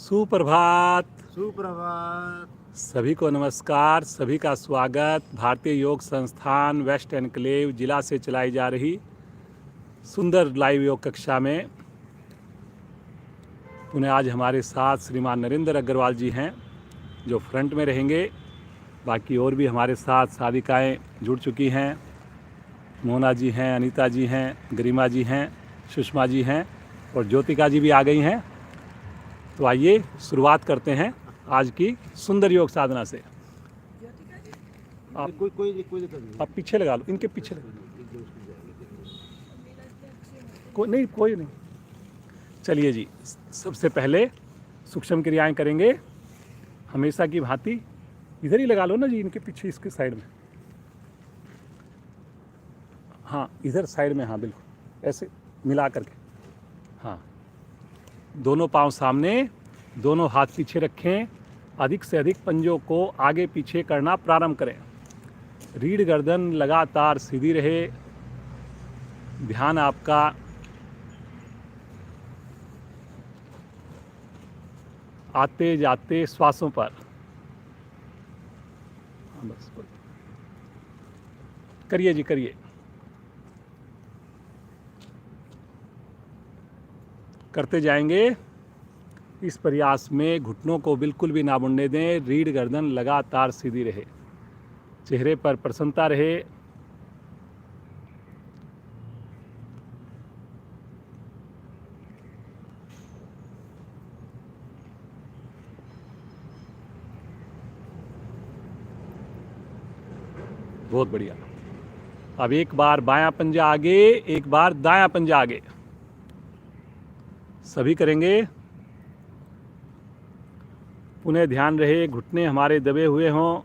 सुप्रभात। सुप्रभात। सभी को नमस्कार, सभी का स्वागत। भारतीय योग संस्थान वेस्ट एनक्लेव जिला से चलाई जा रही सुंदर लाइव योग कक्षा में पुनः आज हमारे साथ श्रीमान नरेंद्र अग्रवाल जी हैं जो फ्रंट में रहेंगे। बाकी और भी हमारे साथ साधिकाएँ जुड़ चुकी हैं। मोना जी हैं, अनीता जी हैं, गरिमा जी हैं, सुषमा जी हैं और ज्योतिका जी भी आ गई हैं। तो आइए शुरुआत करते हैं आज की सुंदर योग साधना से। आप कोई दिक्कत नहीं। आप पीछे लगा लो, इनके पीछे लगा लो। कोई नहीं। चलिए जी, सबसे पहले सूक्ष्म क्रियाएं करेंगे हमेशा की भांति। इधर ही लगा लो ना जी, इनके पीछे, इसके साइड में। हाँ, इधर साइड में, हाँ बिल्कुल ऐसे मिला करके। हाँ, दोनों पांव सामने, दोनों हाथ पीछे रखें। अधिक से अधिक पंजों को आगे पीछे करना प्रारंभ करें। रीढ़ गर्दन लगातार सीधी रहे। ध्यान आपका आते जाते श्वासों पर। बस करिए जी, करिए। करते जाएंगे। इस प्रयास में घुटनों को बिल्कुल भी ना मुड़ने दें। रीढ़ गर्दन लगातार सीधी रहे, चेहरे पर प्रसन्नता रहे। बहुत बढ़िया। अब एक बार बायां पंजा आगे, एक बार दायां पंजा आगे, सभी करेंगे। पुनः ध्यान रहे घुटने हमारे दबे हुए हों।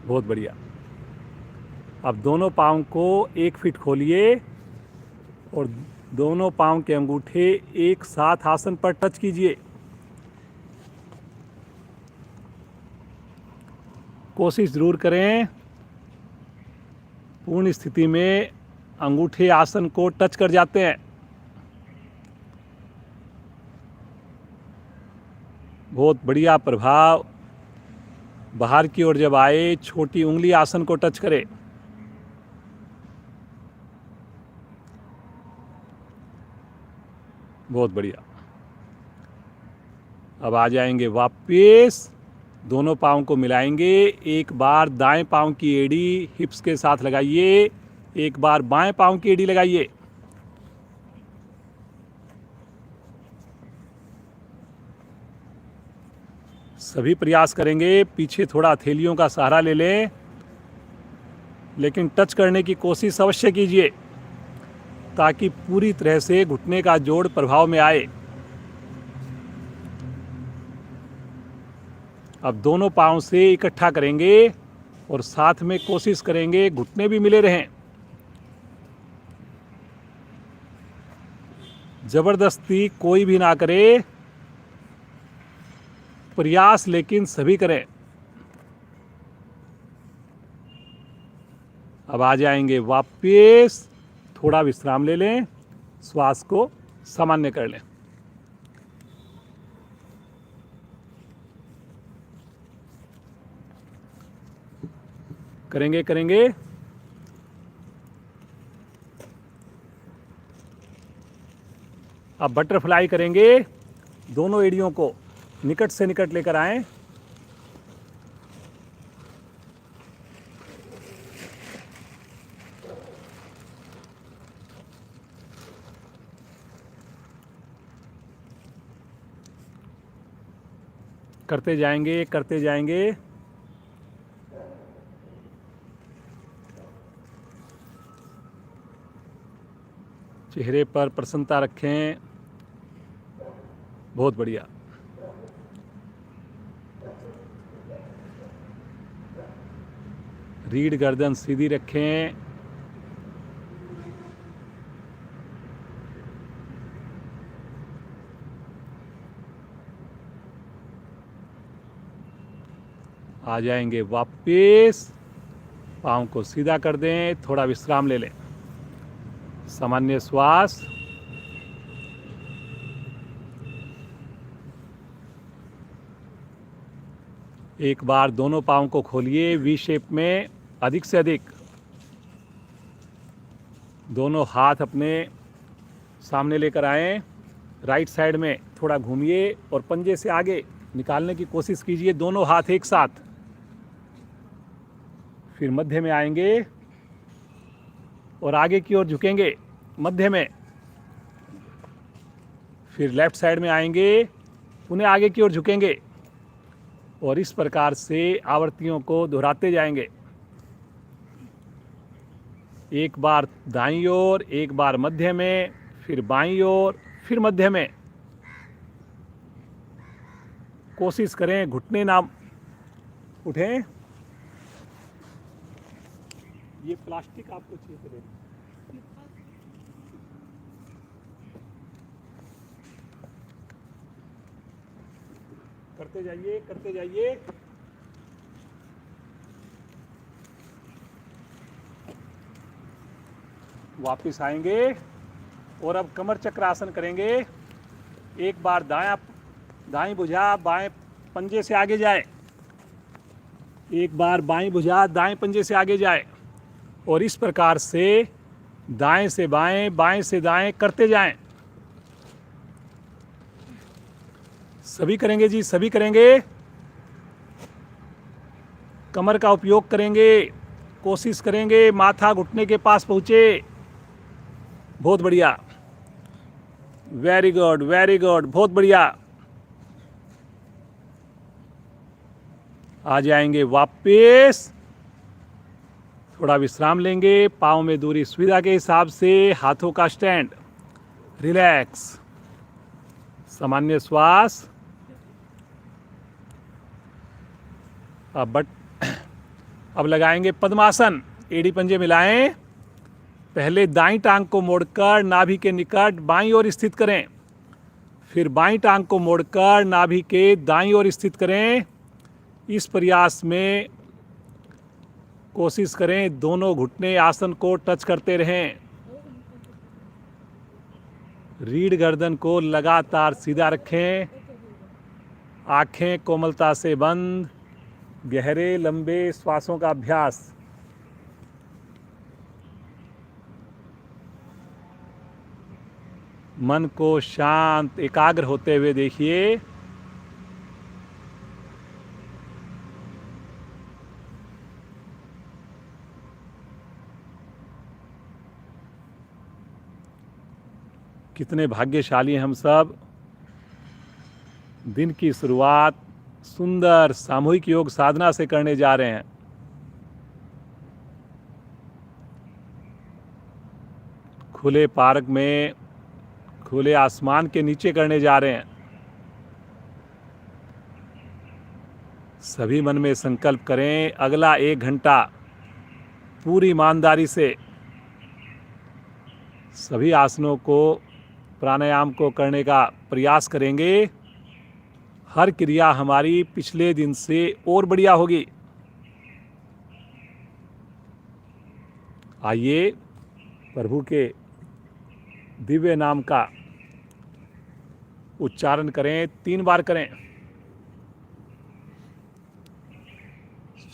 बहुत बढ़िया। अब दोनों पाँव को 1 फीट खोलिए और दोनों पाँव के अंगूठे एक साथ आसन पर टच कीजिए। कोशिश जरूर करें पूर्ण स्थिति में अंगूठे आसन को टच कर जाते हैं। बहुत बढ़िया प्रभाव। बाहर की ओर जब आए, छोटी उंगली आसन को टच करे। बहुत बढ़िया। अब आ जाएंगे वापस, दोनों पाँव को मिलाएंगे। एक बार दाएं पाँव की एड़ी हिप्स के साथ लगाइए, एक बार बाएं पाँव की एड़ी लगाइए। सभी प्रयास करेंगे। पीछे थोड़ा हथेलियों का सहारा ले लें, लेकिन टच करने की कोशिश अवश्य कीजिए ताकि पूरी तरह से घुटने का जोड़ प्रभाव में आए। अब दोनों पाँव से इकट्ठा करेंगे और साथ में कोशिश करेंगे घुटने भी मिले रहें। जबरदस्ती कोई भी ना करे, प्रयास लेकिन सभी करें। अब आ जाएंगे वापस, थोड़ा विश्राम ले लें, श्वास को सामान्य कर लें। करेंगे। अब बटरफ्लाई करेंगे। दोनों एड़ियों को निकट से निकट लेकर आएं। करते जाएंगे। चेहरे पर प्रसन्नता रखें। बहुत बढ़िया। रीढ़ गर्दन सीधी रखें। आ जाएंगे वापस, पाँव को सीधा कर दें, थोड़ा विश्राम ले लें, सामान्य श्वास। एक बार दोनों पाँव को खोलिए वी शेप में, अधिक से अधिक। दोनों हाथ अपने सामने लेकर आएं, राइट साइड में थोड़ा घूमिए और पंजे से आगे निकालने की कोशिश कीजिए, दोनों हाथ एक साथ। फिर मध्य में आएंगे और आगे की ओर झुकेंगे मध्य में। फिर लेफ्ट साइड में आएंगे, उन्हें आगे की ओर झुकेंगे और इस प्रकार से आवृत्तियों को दोहराते जाएंगे। एक बार दाईं ओर, एक बार मध्य में, फिर बाईं ओर, फिर मध्य में। कोशिश करें घुटने ना उठें। ये प्लास्टिक आपको चाहिए तो ले लीजिए। करते जाइए, करते जाइए। वापिस आएंगे और अब कमर चक्र आसन करेंगे। एक बार दाएं भुजा बाएं पंजे से आगे जाए, एक बार बाईं भुजा दाएं पंजे से आगे जाए और इस प्रकार से दाएं से बाएं, बाएं से दाएं करते जाएं। सभी करेंगे जी, सभी करेंगे। कमर का उपयोग करेंगे, कोशिश करेंगे माथा घुटने के पास पहुंचे। बहुत बढ़िया, वेरी गुड, वेरी गुड, बहुत बढ़िया। आ जाएंगे वापस, थोड़ा विश्राम लेंगे, पाँव में दूरी सुविधा के हिसाब से, हाथों का स्टैंड, रिलैक्स, सामान्य श्वास। अब लगाएंगे पद्मासन। एड़ी पंजे मिलाएं, पहले दाईं टांग को मोड़कर नाभि के निकट बाईं ओर स्थित करें, फिर बाईं टांग को मोड़कर नाभि के दाईं ओर स्थित करें। इस प्रयास में कोशिश करें दोनों घुटने आसन को टच करते रहें। रीढ़ गर्दन को लगातार सीधा रखें, आंखें कोमलता से बंद, गहरे लंबे श्वासों का अभ्यास। मन को शांत एकाग्र होते हुए देखिए। कितने भाग्यशाली हम सब। दिन की शुरुआत सुंदर सामूहिक योग साधना से करने जा रहे हैं। खुले पार्क में, खुले आसमान के नीचे करने जा रहे हैं। सभी मन में संकल्प करें, अगला 1 घंटा पूरी ईमानदारी से सभी आसनों को, प्राणायाम को करने का प्रयास करेंगे। हर क्रिया हमारी पिछले दिन से और बढ़िया होगी। आइए प्रभु के दिव्य नाम का उच्चारण करें, 3 बार करें।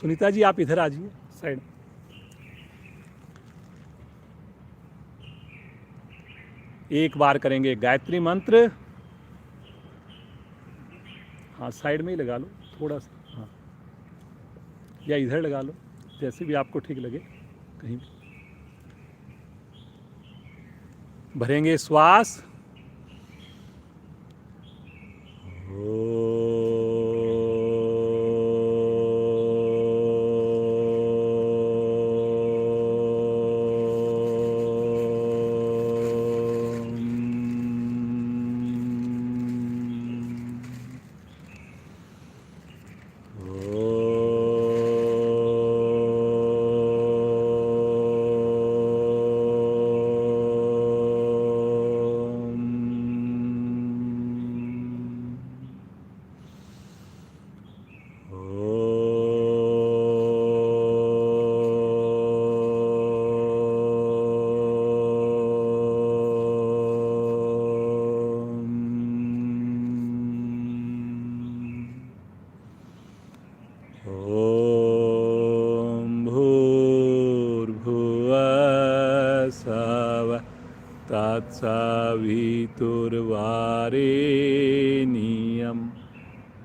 सुनीता जी आप इधर आ जाइए साइड। एक बार करेंगे गायत्री मंत्र। हाँ साइड में ही लगा लो थोड़ा सा, हाँ, या इधर लगा लो, जैसे भी आपको ठीक लगे, कहीं भी। भरेंगे श्वास। सवितुर्वरेण्यं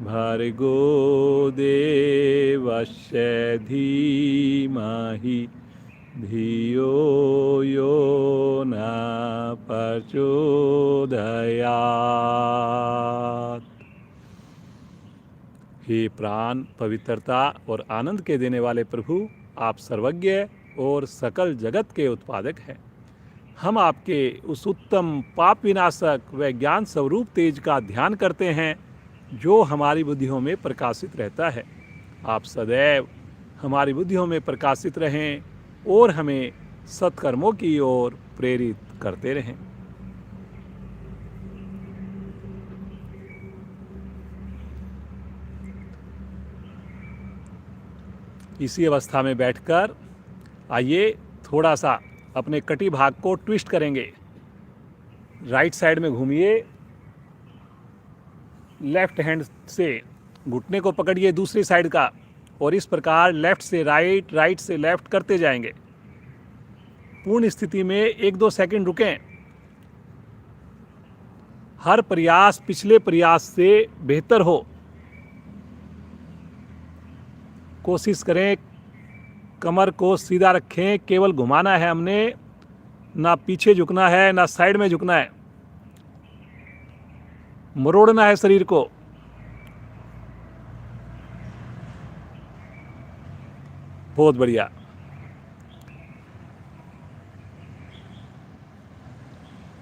भर्गो देवस्य धीमहि धियो यो न प्रचोदयात्। हे प्राण, पवित्रता और आनंद के देने वाले प्रभु, आप सर्वज्ञ और सकल जगत के उत्पादक हैं। हम आपके उस उत्तम पाप विनाशक व ज्ञान स्वरूप तेज का ध्यान करते हैं जो हमारी बुद्धियों में प्रकाशित रहता है। आप सदैव हमारी बुद्धियों में प्रकाशित रहें और हमें सत्कर्मों की ओर प्रेरित करते रहें। इसी अवस्था में बैठकर आइए थोड़ा सा अपने कटी भाग को ट्विस्ट करेंगे। राइट साइड में घूमिए, लेफ्ट हैंड से घुटने को पकड़िए दूसरी साइड का, और इस प्रकार लेफ्ट से राइट, राइट से लेफ्ट करते जाएंगे। पूर्ण स्थिति में 1-2 सेकंड रुकें। हर प्रयास पिछले प्रयास से बेहतर हो। कोशिश करें कमर को सीधा रखें, केवल घुमाना है हमने, ना पीछे झुकना है ना साइड में झुकना है। मरोड़ना है शरीर को। बहुत बढ़िया।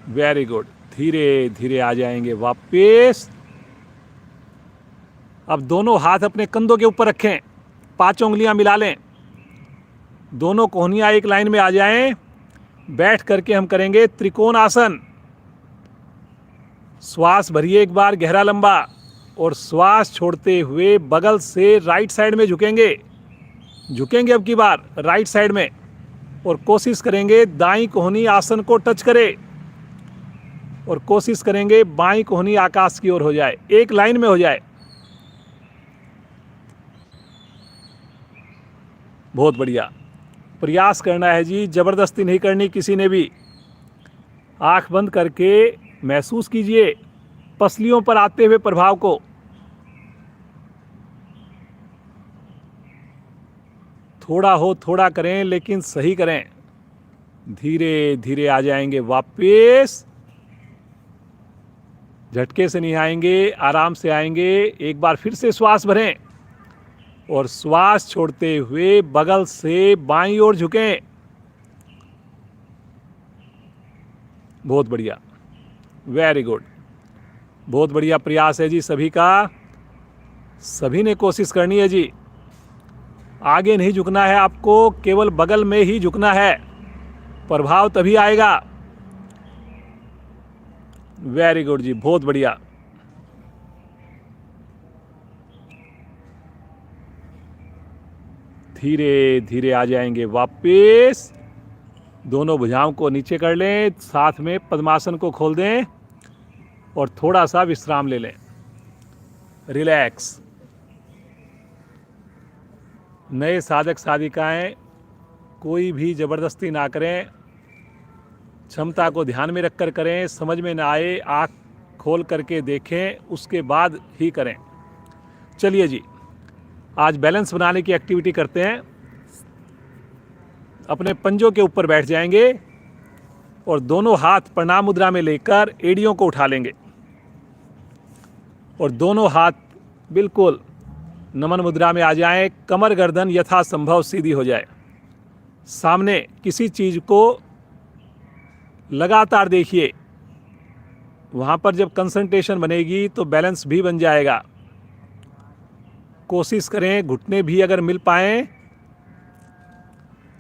Very good. धीरे धीरे आ जाएंगे वापस। अब दोनों हाथ अपने कंधों के ऊपर रखें, 5 उंगलियां मिला लें, दोनों कोहनियां एक लाइन में आ जाएं। बैठ करके हम करेंगे त्रिकोण आसन। श्वास भरिए एक बार गहरा लंबा, और श्वास छोड़ते हुए बगल से राइट साइड में झुकेंगे। अब की बार राइट साइड में, और कोशिश करेंगे दाईं कोहनी आसन को टच करे, और कोशिश करेंगे बाईं कोहनी आकाश की ओर हो जाए, एक लाइन में हो जाए। बहुत बढ़िया। प्रयास करना है जी, जबरदस्ती नहीं करनी किसी ने भी। आंख बंद करके महसूस कीजिए पसलियों पर आते हुए प्रभाव को। थोड़ा हो थोड़ा करें, लेकिन सही करें। धीरे धीरे आ जाएंगे वापस। झटके से नहीं आएंगे, आराम से आएंगे। एक बार फिर से श्वास भरें, और श्वास छोड़ते हुए बगल से बाईं ओर झुकें। बहुत बढ़िया, वेरी गुड। बहुत बढ़िया प्रयास है जी सभी का। सभी ने कोशिश करनी है जी। आगे नहीं झुकना है आपको, केवल बगल में ही झुकना है, प्रभाव तभी आएगा। वेरी गुड जी, बहुत बढ़िया। धीरे धीरे आ जाएंगे वापस। दोनों भुजाओं को नीचे कर लें, साथ में पद्मासन को खोल दें, और थोड़ा सा विश्राम ले लें। रिलैक्स। नए साधक साधिकाएं कोई भी जबरदस्ती ना करें, क्षमता को ध्यान में रखकर करें। समझ में ना आए आँख खोल करके देखें, उसके बाद ही करें। चलिए जी, आज बैलेंस बनाने की एक्टिविटी करते हैं। अपने पंजों के ऊपर बैठ जाएंगे और दोनों हाथ प्रणाम मुद्रा में लेकर एड़ियों को उठा लेंगे, और दोनों हाथ बिल्कुल नमन मुद्रा में आ जाएं। कमर गर्दन यथासंभव सीधी हो जाए। सामने किसी चीज़ को लगातार देखिए। वहाँ पर जब कंसंट्रेशन बनेगी तो बैलेंस भी बन जाएगा। कोशिश करें घुटने भी अगर मिल पाएँ,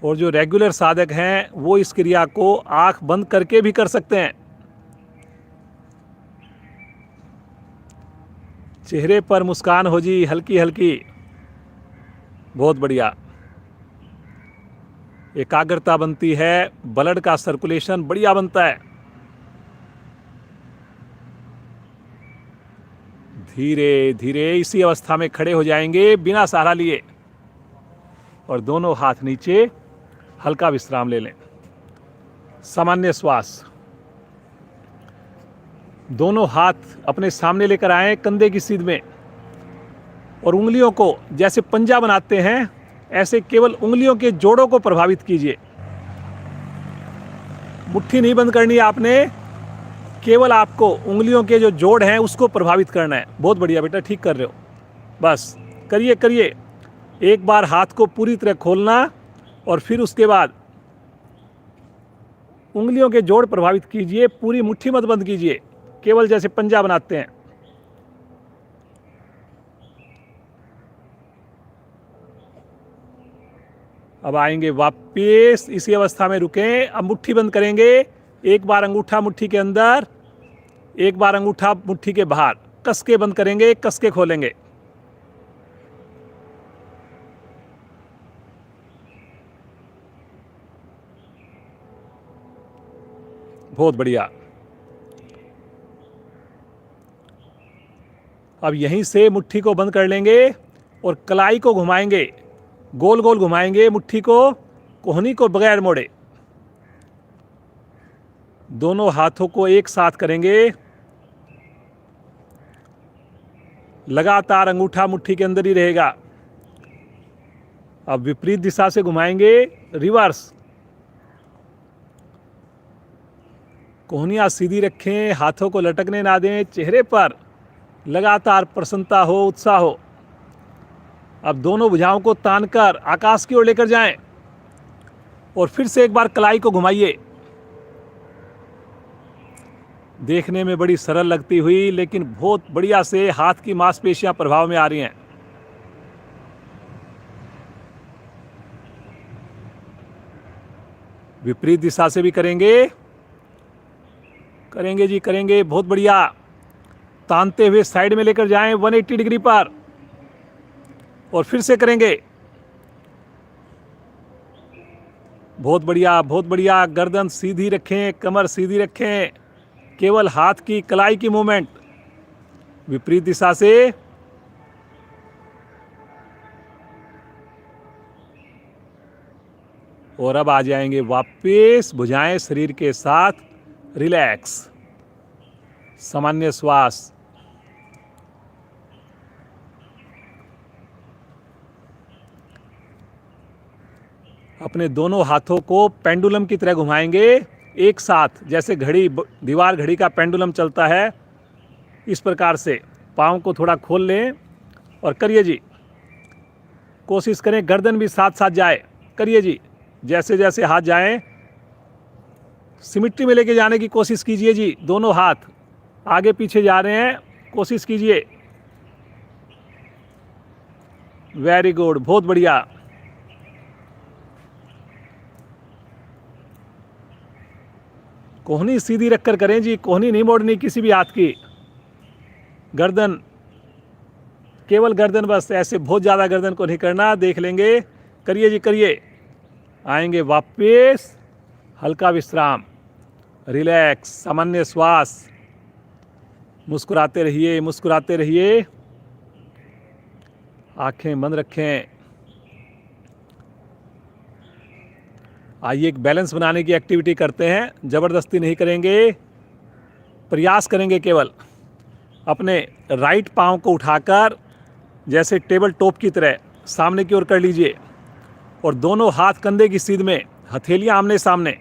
और जो रेगुलर साधक हैं वो इस क्रिया को आंख बंद करके भी कर सकते हैं। चेहरे पर मुस्कान हो जी, हल्की हल्की। बहुत बढ़िया। एकाग्रता बनती है, ब्लड का सर्कुलेशन बढ़िया बनता है। धीरे धीरे इसी अवस्था में खड़े हो जाएंगे बिना सहारा लिए, और दोनों हाथ नीचे। हल्का विश्राम ले लें। सामान्य श्वास। दोनों हाथ अपने सामने लेकर आएं कंधे की सीध में, और उंगलियों को जैसे पंजा बनाते हैं ऐसे केवल उंगलियों के जोड़ों को प्रभावित कीजिए। मुट्ठी नहीं बंद करनी आपने, केवल आपको उंगलियों के जो जोड़ हैं उसको प्रभावित करना है। बहुत बढ़िया बेटा, ठीक कर रहे हो। बस करिए करिए। एक बार हाथ को पूरी तरह खोलना और फिर उसके बाद उंगलियों के जोड़ प्रभावित कीजिए। पूरी मुट्ठी मत बंद कीजिए, केवल जैसे पंजा बनाते हैं। अब आएंगे वापस, इसी अवस्था में रुकें। अब मुट्ठी बंद करेंगे। एक बार अंगूठा मुट्ठी के अंदर, एक बार अंगूठा मुट्ठी के बाहर, कस के बंद करेंगे, कस के खोलेंगे। बहुत बढ़िया। अब यहीं से मुट्ठी को बंद कर लेंगे और कलाई को घुमाएंगे, गोल गोल घुमाएंगे मुट्ठी को, कोहनी को बगैर मोड़े। दोनों हाथों को एक साथ करेंगे। लगातार अंगूठा मुट्ठी के अंदर ही रहेगा। अब विपरीत दिशा से घुमाएंगे, रिवर्स। कोहनियां सीधी रखें, हाथों को लटकने ना दें, चेहरे पर लगातार प्रसन्नता हो, उत्साह हो। अब दोनों भुजाओं को तानकर आकाश की ओर लेकर जाएं और फिर से एक बार कलाई को घुमाइए। देखने में बड़ी सरल लगती हुई, लेकिन बहुत बढ़िया से हाथ की मांसपेशियां प्रभाव में आ रही हैं। विपरीत दिशा से भी करेंगे, करेंगे जी करेंगे। बहुत बढ़िया। तानते हुए साइड में लेकर जाएं 180 डिग्री पर, और फिर से करेंगे। बहुत बढ़िया, बहुत बढ़िया। गर्दन सीधी रखें, कमर सीधी रखें, केवल हाथ की कलाई की मूवमेंट। विपरीत दिशा से। और अब आ जाएंगे वापस, भुजाएं शरीर के साथ रिलैक्स, सामान्य श्वास। अपने दोनों हाथों को पेंडुलम की तरह घुमाएंगे एक साथ, जैसे घड़ी, दीवार घड़ी का पेंडुलम चलता है, इस प्रकार से। पाँव को थोड़ा खोल लें और करिए जी। कोशिश करें गर्दन भी साथ साथ जाए। करिए जी, जैसे जैसे हाथ जाएं सिमिट्री में लेके जाने की कोशिश कीजिए जी। दोनों हाथ आगे पीछे जा रहे हैं, कोशिश कीजिए। वेरी गुड, बहुत बढ़िया। कोहनी सीधी रखकर करें जी, कोहनी नहीं मोड़नी किसी भी हाथ की। गर्दन, केवल गर्दन, बस ऐसे बहुत ज़्यादा गर्दन को नहीं करना। देख लेंगे। करिए जी करिए। आएंगे वापस, हल्का विश्राम, रिलैक्स, सामान्य श्वास। मुस्कुराते रहिए, मुस्कुराते रहिए। आंखें बंद रखें। आइए एक बैलेंस बनाने की एक्टिविटी करते हैं। ज़बरदस्ती नहीं करेंगे, प्रयास करेंगे केवल। अपने राइट पाँव को उठाकर जैसे टेबल टॉप की तरह सामने की ओर कर लीजिए, और दोनों हाथ कंधे की सीध में, हथेलियां आमने सामने,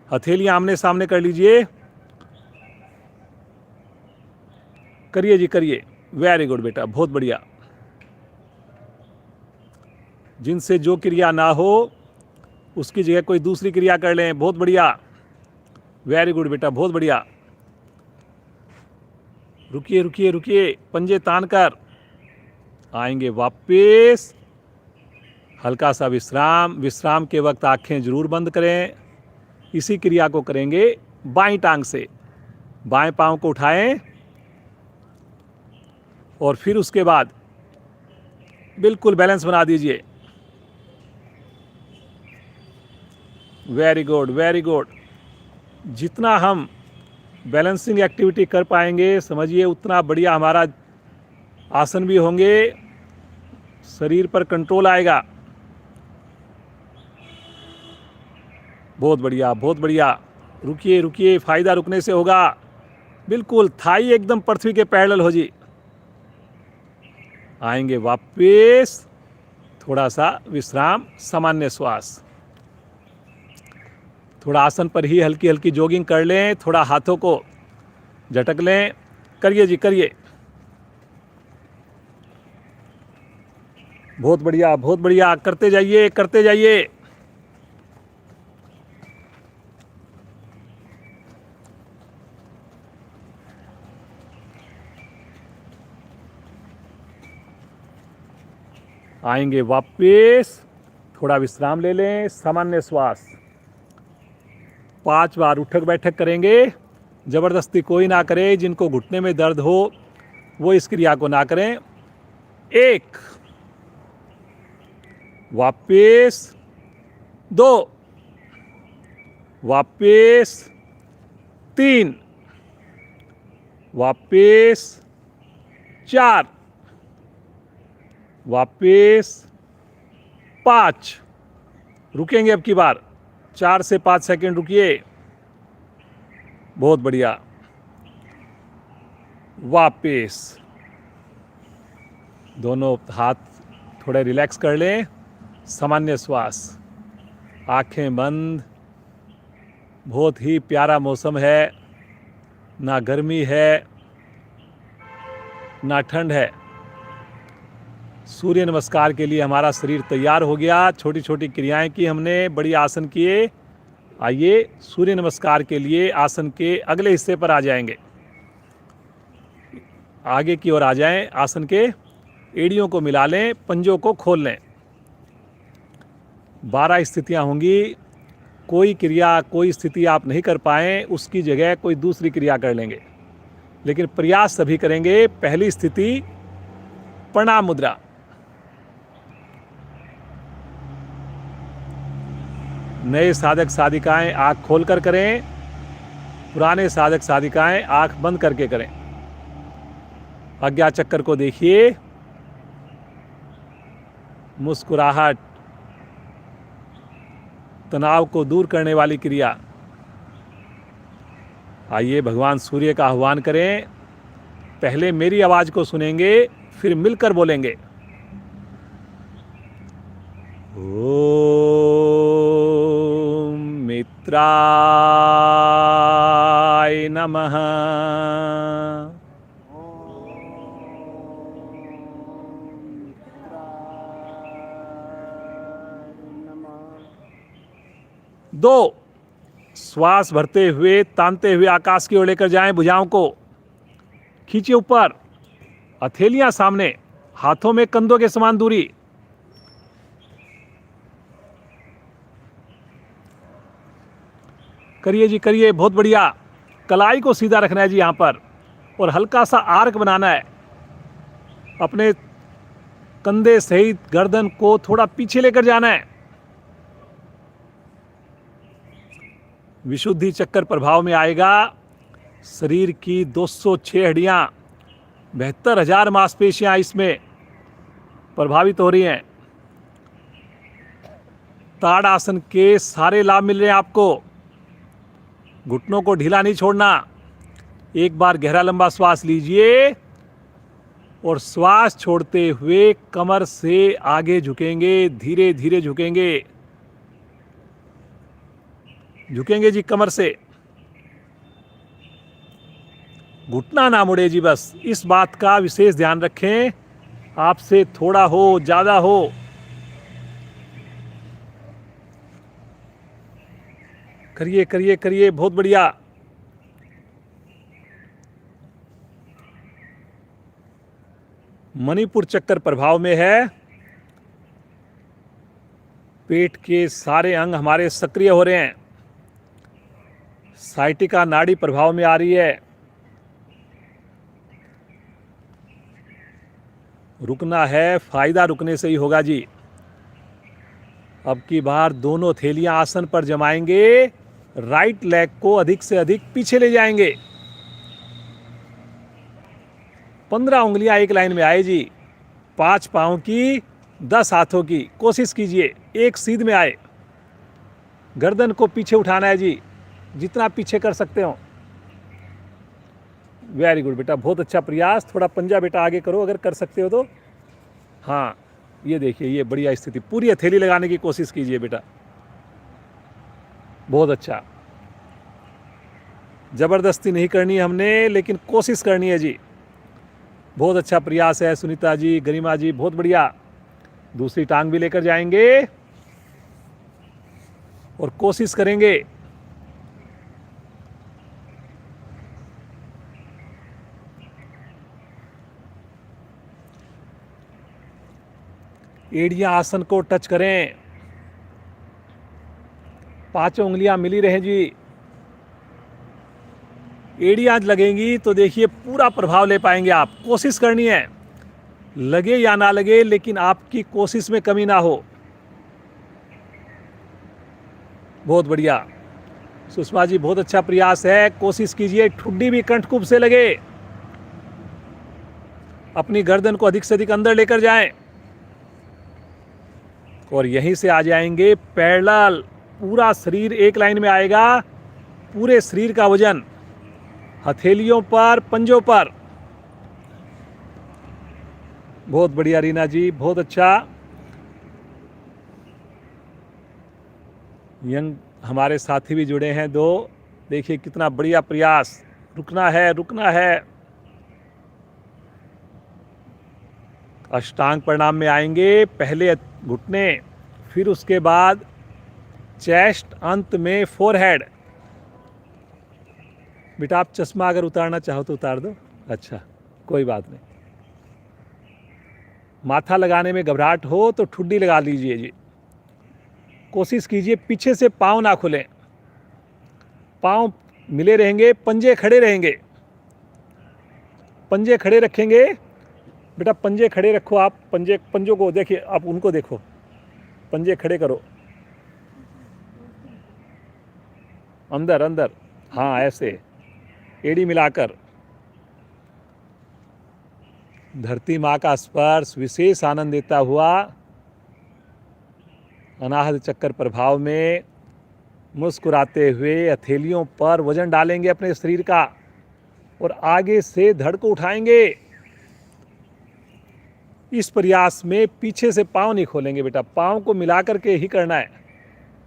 हथेलियां आमने सामने कर लीजिए। करिए जी करिए। वेरी गुड बेटा, बहुत बढ़िया। जिनसे जो क्रिया ना हो उसकी जगह कोई दूसरी क्रिया कर लें। बहुत बढ़िया, वेरी गुड बेटा, बहुत बढ़िया। रुकिए रुकिए रुकिए, पंजे तान कर। आएंगे वापस, हल्का सा विश्राम। विश्राम के वक्त आंखें जरूर बंद करें। इसी क्रिया को करेंगे बाईं टांग से। बाएं पांव को उठाएं और फिर उसके बाद बिल्कुल बैलेंस बना दीजिए। Very good, very good. जितना हम बैलेंसिंग एक्टिविटी कर पाएंगे, समझिए उतना बढ़िया हमारा आसन भी होंगे, शरीर पर कंट्रोल आएगा। बहुत बढ़िया, बहुत बढ़िया। रुकिए रुकिए, फ़ायदा रुकने से होगा। बिल्कुल थाई एकदम पृथ्वी के पैरेलल हो जी। आएंगे वापस, थोड़ा सा विश्राम, सामान्य श्वास। थोड़ा आसन पर ही हल्की हल्की जॉगिंग कर लें, थोड़ा हाथों को झटक लें। करिए जी, करिए। बहुत बढ़िया, बहुत बढ़िया, करते जाइए, करते जाइए। आएंगे वापस, थोड़ा विश्राम ले लें, सामान्य श्वास। 5 बार उठक बैठक करेंगे। ज़बरदस्ती कोई ना करे, जिनको घुटने में दर्द हो वो इस क्रिया को ना करें। 1, वापस 2, वापस 3, वापस 4, वापस 5। रुकेंगे अब की बार, 4 से 5 सेकंड रुकिए। बहुत बढ़िया। वापस दोनों हाथ थोड़े रिलैक्स कर लें, सामान्य श्वास, आंखें बंद। बहुत ही प्यारा मौसम है, ना गर्मी है ना ठंड है। सूर्य नमस्कार के लिए हमारा शरीर तैयार हो गया। छोटी छोटी क्रियाएं की हमने, बड़ी आसन किए। आइए सूर्य नमस्कार के लिए आसन के अगले हिस्से पर आ जाएंगे। आगे की ओर आ जाएं, आसन के एड़ियों को मिला लें, पंजों को खोल लें। 12 स्थितियां होंगी। कोई क्रिया, कोई स्थिति आप नहीं कर पाएँ, उसकी जगह कोई दूसरी क्रिया कर लेंगे, लेकिन प्रयास सभी करेंगे। पहली स्थिति प्रणाम मुद्रा। नए साधक साधिकाएं आंख खोलकर करें, पुराने साधक साधिकाएं आंख बंद करके करें। आज्ञा चक्कर को देखिए, मुस्कुराहट, तनाव को दूर करने वाली क्रिया। आइए भगवान सूर्य का आह्वान करें। पहले मेरी आवाज को सुनेंगे, फिर मिलकर बोलेंगे। ओम मित्राय नमः। दो, श्वास भरते हुए, तानते हुए आकाश की ओर लेकर जाएं। भुजाओं को खींचिए ऊपर, हथेलियां सामने, हाथों में कंधों के समान दूरी। करिए जी, करिए, बहुत बढ़िया। कलाई को सीधा रखना है जी यहां पर, और हल्का सा आर्क बनाना है। अपने कंधे सहित गर्दन को थोड़ा पीछे लेकर जाना है। विशुद्धि चक्कर प्रभाव में आएगा। शरीर की 206 हड्डियां, 72,000 मांसपेशियां इसमें प्रभावित हो रही हैं। ताड़ आसन के सारे लाभ मिल रहे हैं आपको। घुटनों को ढीला नहीं छोड़ना। एक बार गहरा लंबा श्वास लीजिए और श्वास छोड़ते हुए कमर से आगे झुकेंगे, धीरे धीरे झुकेंगे। झुकेंगे जी कमर से, घुटना ना मुड़े जी, बस इस बात का विशेष ध्यान रखें। आपसे थोड़ा हो, ज्यादा हो। करिए, करिए, करिए, बहुत बढ़िया। मणिपुर चक्कर प्रभाव में है। पेट के सारे अंग हमारे सक्रिय हो रहे हैं। साइटिका नाड़ी प्रभाव में आ रही है। रुकना है, फायदा रुकने से ही होगा जी। अब की बार दोनों थैलियां आसन पर जमाएंगे। राइट लेग को अधिक से अधिक पीछे ले जाएंगे। 15 उंगलियां एक लाइन में आए जी। 5 पांव की, 10 हाथों की। कोशिश कीजिए एक सीध में आए। गर्दन को पीछे उठाना है जी, जितना पीछे कर सकते हो। वेरी गुड बेटा, बहुत अच्छा प्रयास। थोड़ा पंजा बेटा आगे करो अगर कर सकते हो तो। हाँ, ये देखिए, ये बढ़िया स्थिति, पूरी हथेली लगाने की कोशिश कीजिए बेटा, बहुत अच्छा। ज़बरदस्ती नहीं करनी है हमने, लेकिन कोशिश करनी है जी। बहुत अच्छा प्रयास है सुनीता जी, गरिमा जी, बहुत बढ़िया। दूसरी टांग भी लेकर जाएंगे और कोशिश करेंगे। एड़ियां आसन को टच करें, पांचों उंगलियां मिली रहें जी। एड़ियां लगेंगी तो देखिए पूरा प्रभाव ले पाएंगे आप। कोशिश करनी है, लगे या ना लगे, लेकिन आपकी कोशिश में कमी ना हो। बहुत बढ़िया सुषमा जी, बहुत अच्छा प्रयास है। कोशिश कीजिए, ठुड्डी भी कंठकूप से लगे। अपनी गर्दन को अधिक से अधिक अंदर लेकर जाएं और यहीं से आ जाएंगे पैरेलल। पूरा शरीर एक लाइन में आएगा, पूरे शरीर का वजन हथेलियों पर, पंजों पर। बहुत बढ़िया रीना जी, बहुत अच्छा। यंग हमारे साथी भी जुड़े हैं दो, देखिए कितना बढ़िया प्रयास। रुकना है, रुकना है। अष्टांग प्रणाम में आएंगे, पहले घुटने, फिर उसके बाद चेस्ट, अंत में फोरहेड। बेटा आप चश्मा अगर उतारना चाहो तो उतार दो। अच्छा, कोई बात नहीं। माथा लगाने में घबराहट हो तो ठुड्डी लगा लीजिए जी। कोशिश कीजिए पीछे से पाँव ना खुलें, पाँव मिले रहेंगे, पंजे खड़े रहेंगे। पंजे खड़े रखेंगे बेटा, पंजे खड़े रखो आप। पंजों को देखिए, आप उनको देखो, पंजे खड़े करो अंदर अंदर। हाँ, ऐसे एड़ी मिलाकर। धरती माँ का स्पर्श विशेष आनंद देता हुआ अनाहत चक्कर प्रभाव में मुस्कुराते हुए हथेलियों पर वजन डालेंगे अपने शरीर का और आगे से धड़ को उठाएंगे। इस प्रयास में पीछे से पाँव नहीं खोलेंगे बेटा, पाँव को मिला करके ही करना है।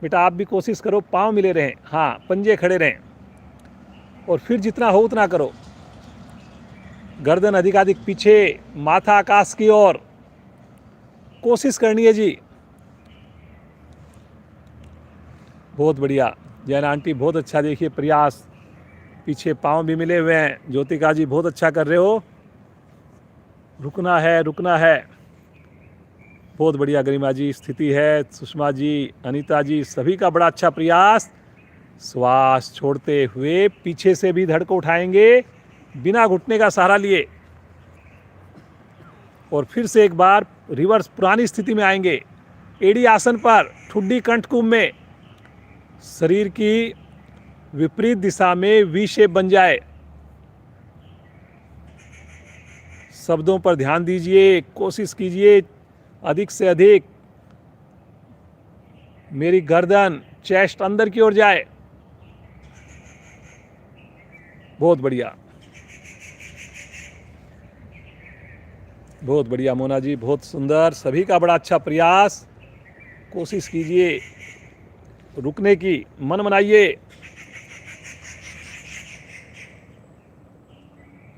बेटा आप भी कोशिश करो, पाँव मिले रहें। हाँ, पंजे खड़े रहें और फिर जितना हो उतना करो। गर्दन अधिकाधिक पीछे, माथा आकाश की ओर। कोशिश करनी है जी। बहुत बढ़िया जैन आंटी, बहुत अच्छा। देखिए प्रयास, पीछे पाँव भी मिले हुए हैं। ज्योतिका जी बहुत अच्छा कर रहे हो। रुकना है, रुकना है। बहुत बढ़िया गरिमा जी, स्थिति है। सुषमा जी, अनीता जी, सभी का बड़ा अच्छा प्रयास। श्वास छोड़ते हुए पीछे से भी धड़ को उठाएंगे बिना घुटने का सहारा लिए और फिर से एक बार रिवर्स पुरानी स्थिति में आएंगे। एड़ी आसन पर, ठुड्डी कंठकुंभ में, शरीर की विपरीत दिशा में वी शेप बन जाए। शब्दों पर ध्यान दीजिए, कोशिश कीजिए अधिक से अधिक। मेरी गर्दन, चेस्ट अंदर की ओर जाए। बहुत बढ़िया, बहुत बढ़िया मोना जी, बहुत सुंदर। सभी का बड़ा अच्छा प्रयास। कोशिश कीजिए रुकने की, मन बनाइए।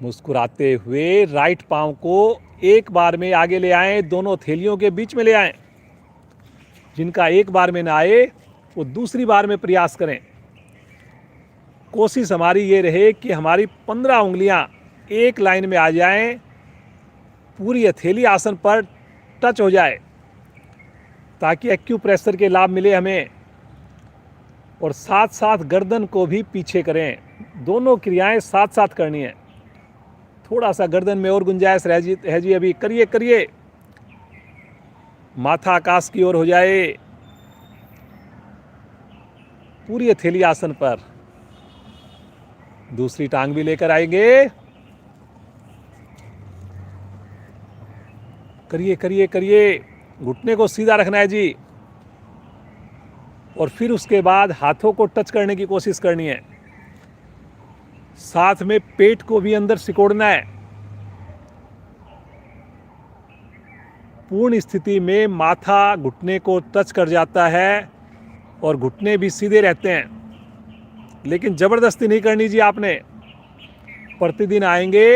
मुस्कुराते हुए राइट पांव को एक बार में आगे ले आएं, दोनों थैलियों के बीच में ले आएं। जिनका एक बार में ना आए वो दूसरी बार में प्रयास करें। कोशिश हमारी ये रहे कि हमारी 15 उंगलियां एक लाइन में आ जाएं, पूरी हथेली आसन पर टच हो जाए, ताकि एक्यूप्रेशर के लाभ मिले हमें। और साथ साथ गर्दन को भी पीछे करें। दोनों क्रियाएं साथ साथ करनी है। थोड़ा सा गर्दन में और गुंजाइश है जी, अभी करिए करिए। माथा आकाश की ओर हो जाए, पूरी हथेली आसन पर। दूसरी टांग भी लेकर आएंगे। करिए करिए करिए, घुटने को सीधा रखना है जी। और फिर उसके बाद हाथों को टच करने की कोशिश करनी है। साथ में पेट को भी अंदर सिकोड़ना है। पूर्ण स्थिति में माथा घुटने को टच कर जाता है और घुटने भी सीधे रहते हैं, लेकिन ज़बरदस्ती नहीं करनी जी आपने। प्रतिदिन आएंगे,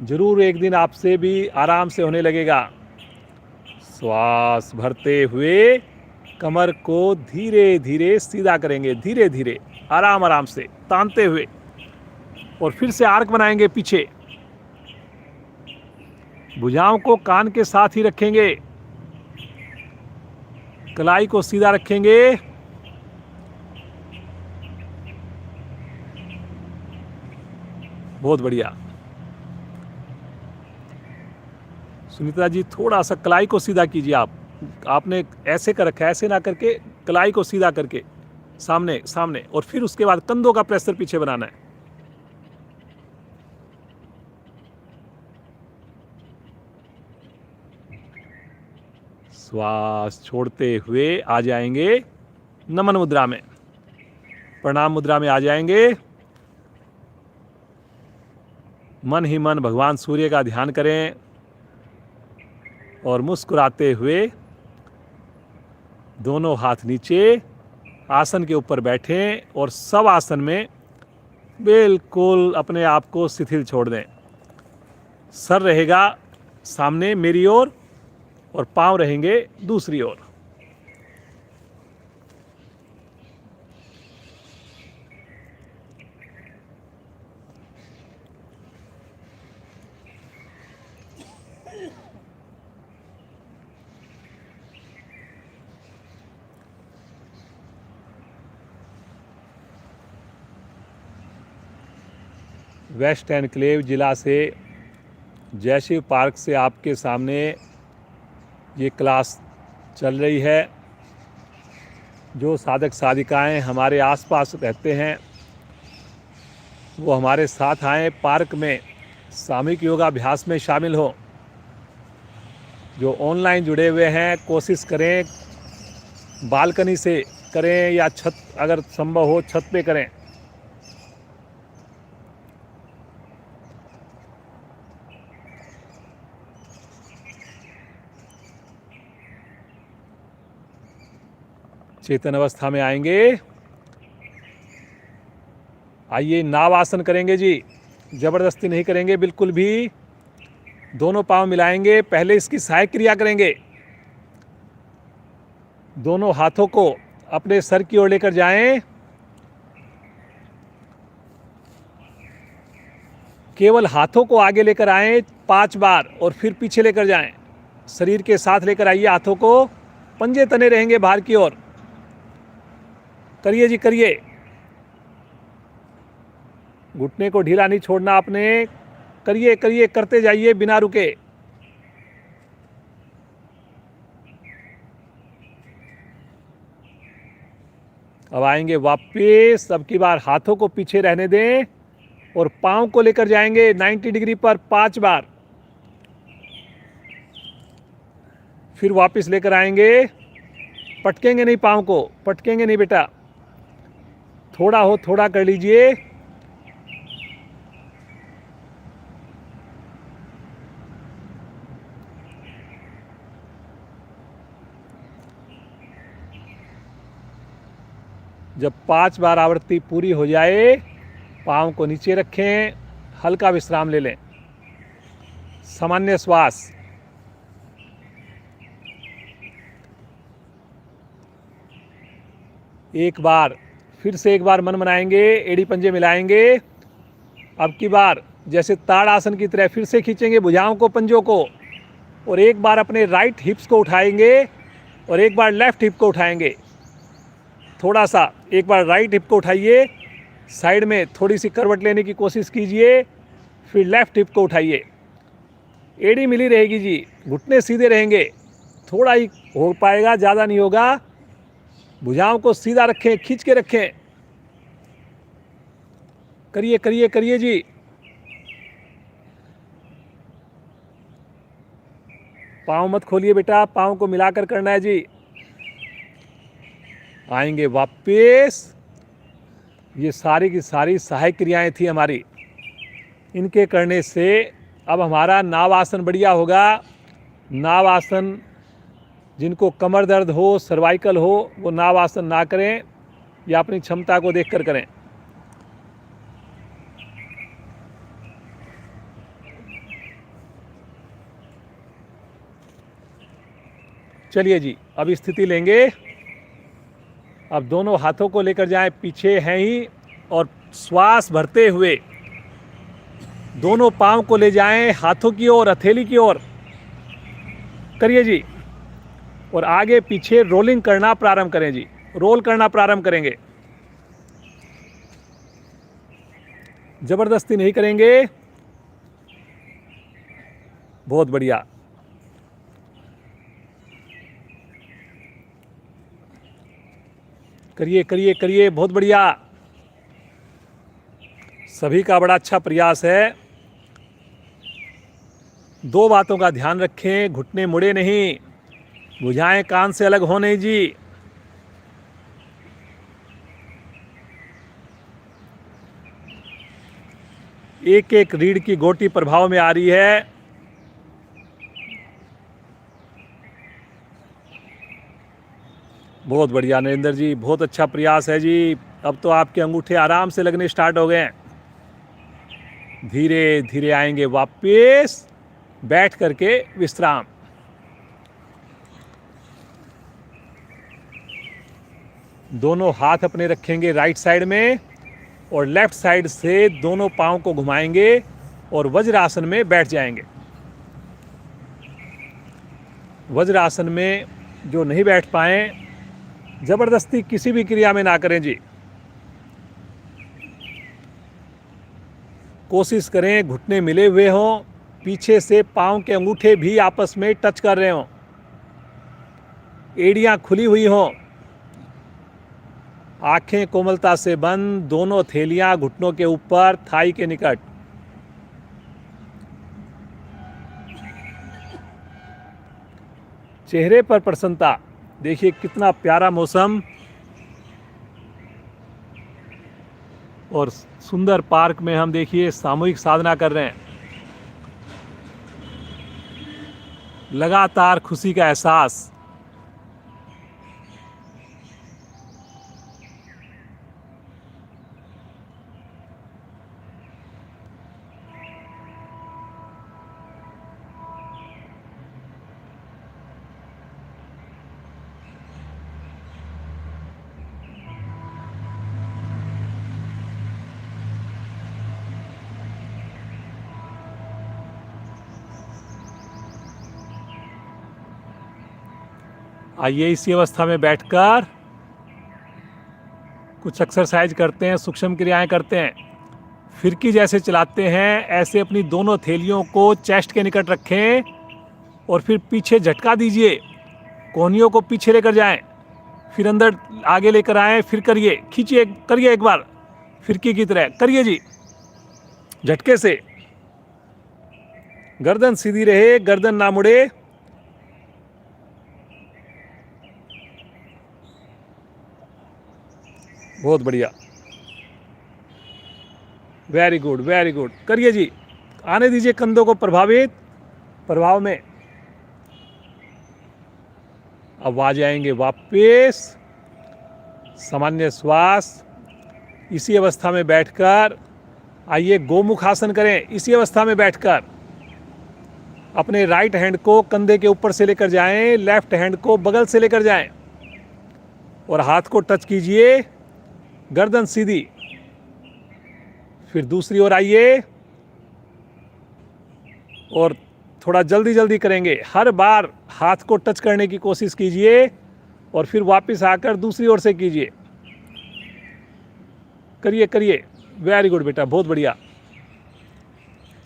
जरूर एक दिन आपसे भी आराम से होने लगेगा। श्वास भरते हुए कमर को धीरे धीरे सीधा करेंगे, धीरे धीरे आराम आराम से तानते हुए, और फिर से आर्क बनाएंगे पीछे। भुजाओं को कान के साथ ही रखेंगे, कलाई को सीधा रखेंगे। बहुत बढ़िया। सुनीता जी, थोड़ा सा कलाई को सीधा कीजिए। आपने ऐसे कर रखा है, ऐसे ना करके कलाई को सीधा करके सामने सामने, और फिर उसके बाद कंधों का प्रेशर पीछे बनाना है। श्वास छोड़ते हुए आ जाएंगे नमन मुद्रा में, प्रणाम मुद्रा में आ जाएंगे। मन ही मन भगवान सूर्य का ध्यान करें और मुस्कुराते हुए दोनों हाथ नीचे आसन के ऊपर बैठें और सब आसन में बिल्कुल अपने आप को शिथिल छोड़ दें। सर रहेगा सामने मेरी ओर और पांव रहेंगे दूसरी ओर। वेस्ट एनक्लेव जिला से जयशिव पार्क से आपके सामने ये क्लास चल रही है। जो साधक साधिकाएं हमारे आसपास रहते हैं वो हमारे साथ आएँ, पार्क में सामूहिक योगाभ्यास में शामिल हों। जो ऑनलाइन जुड़े हुए हैं कोशिश करें बालकनी से करें या छत, अगर संभव हो छत पे करें। चेतन अवस्था में आएंगे। आइए नाव आसन करेंगे जी, जबरदस्ती नहीं करेंगे बिल्कुल भी। दोनों पांव मिलाएंगे, पहले इसकी सहायक क्रिया करेंगे। दोनों हाथों को अपने सर की ओर लेकर जाएं। केवल हाथों को आगे लेकर आएं 5 बार और फिर पीछे लेकर जाएं। शरीर के साथ लेकर आइए हाथों को, पंजे तने रहेंगे बाहर की ओर। करिए जी करिए, घुटने को ढीला नहीं छोड़ना आपने। करिए करिए, करते जाइए बिना रुके। अब आएंगे वापस, अब की बार हाथों को पीछे रहने दें और पांव को लेकर जाएंगे 90 डिग्री पर 5 बार। फिर वापस लेकर आएंगे। पटकेंगे नहीं, पांव को पटकेंगे नहीं बेटा, थोड़ा हो थोड़ा कर लीजिए। जब 5 बार आवृत्ति पूरी हो जाए, पांव को नीचे रखें, हल्का विश्राम ले लें, सामान्य श्वास। एक बार फिर से एक बार मन बनाएंगे, एड़ी पंजे मिलाएंगे। अब की बार जैसे ताड़ आसन की तरह फिर से खींचेंगे भुजाओं को, पंजों को, और एक बार अपने राइट हिप्स को उठाएंगे और एक बार लेफ्ट हिप को उठाएंगे। थोड़ा सा एक बार राइट हिप को उठाइए, साइड में थोड़ी सी करवट लेने की कोशिश कीजिए, फिर लेफ्ट हिप को उठाइए। एड़ी मिली रहेगी जी, घुटने सीधे रहेंगे, थोड़ा ही हो पाएगा, ज़्यादा नहीं होगा। भुजाओं को सीधा रखें, खींच के रखें। करिए करिए करिए जी। पाँव मत खोलिए बेटा, पाँव को मिलाकर करना है जी। आएंगे वापस, ये सारी की सारी सहायक क्रियाएं थी हमारी। इनके करने से अब हमारा नाव आसन बढ़िया होगा। नाव आसन, जिनको कमर दर्द हो, सर्वाइकल हो, वो नाव आसन ना करें या अपनी क्षमता को देखकर करें। चलिए जी, अब स्थिति लेंगे। अब दोनों हाथों को लेकर जाएं, पीछे हैं ही, और श्वास भरते हुए दोनों पांव को ले जाएं हाथों की ओर, हथेली की ओर। करिए जी, और आगे पीछे रोलिंग करना प्रारंभ करें जी। रोल करना प्रारंभ करेंगे, जबरदस्ती नहीं करेंगे। बहुत बढ़िया। करिए करिए करिए, बहुत बढ़िया। सभी का बड़ा अच्छा प्रयास है। दो बातों का ध्यान रखें, घुटने मुड़े नहीं, भुजाएं कान से अलग हो नहीं जी। एक एक रीढ़ की गोटी प्रभाव में आ रही है। बहुत बढ़िया नरेंद्र जी, बहुत अच्छा प्रयास है जी। अब तो आपके अंगूठे आराम से लगने स्टार्ट हो गए हैं। धीरे धीरे आएंगे वापस, बैठ करके विश्राम। दोनों हाथ अपने रखेंगे राइट साइड में और लेफ्ट साइड से दोनों पांव को घुमाएंगे और वज्रासन में बैठ जाएंगे। वज्रासन में जो नहीं बैठ पाए, जबरदस्ती किसी भी क्रिया में ना करें जी। कोशिश करें घुटने मिले हुए हों, पीछे से पांव के अंगूठे भी आपस में टच कर रहे हों, एड़ियां खुली हुई हों, आंखें कोमलता से बंद, दोनों थैलियां घुटनों के ऊपर, थाई के निकट। चेहरे पर प्रसन्नता। देखिए कितना प्यारा मौसम और सुंदर पार्क में हम देखिए सामूहिक साधना कर रहे हैं। लगातार खुशी का एहसास। आइए इसी अवस्था में बैठकर कुछ एक्सरसाइज करते हैं, सूक्ष्म क्रियाएं करते हैं। फिरकी जैसे चलाते हैं, ऐसे अपनी दोनों थैलियों को चेस्ट के निकट रखें और फिर पीछे झटका दीजिए। कोहनियों को पीछे लेकर जाएं, फिर अंदर आगे लेकर आएं, फिर करिए, खींचिए, करिए एक बार फिरकी की तरह, करिए जी, झटके से। गर्दन सीधी रहे, गर्दन ना मुड़े। बहुत बढ़िया, वेरी गुड वेरी गुड। करिए जी, आने दीजिए कंधों को प्रभाव में। अब आ जाएंगे वापस सामान्य श्वास। इसी अवस्था में बैठकर आइए गोमुख आसन करें। इसी अवस्था में बैठकर अपने राइट हैंड को कंधे के ऊपर से लेकर जाएं, लेफ्ट हैंड को बगल से लेकर जाएं और हाथ को टच कीजिए, गर्दन सीधी। फिर दूसरी ओर आइए और थोड़ा जल्दी जल्दी करेंगे। हर बार हाथ को टच करने की कोशिश कीजिए और फिर वापस आकर दूसरी ओर से कीजिए। करिए करिए, वेरी गुड बेटा, बहुत बढ़िया।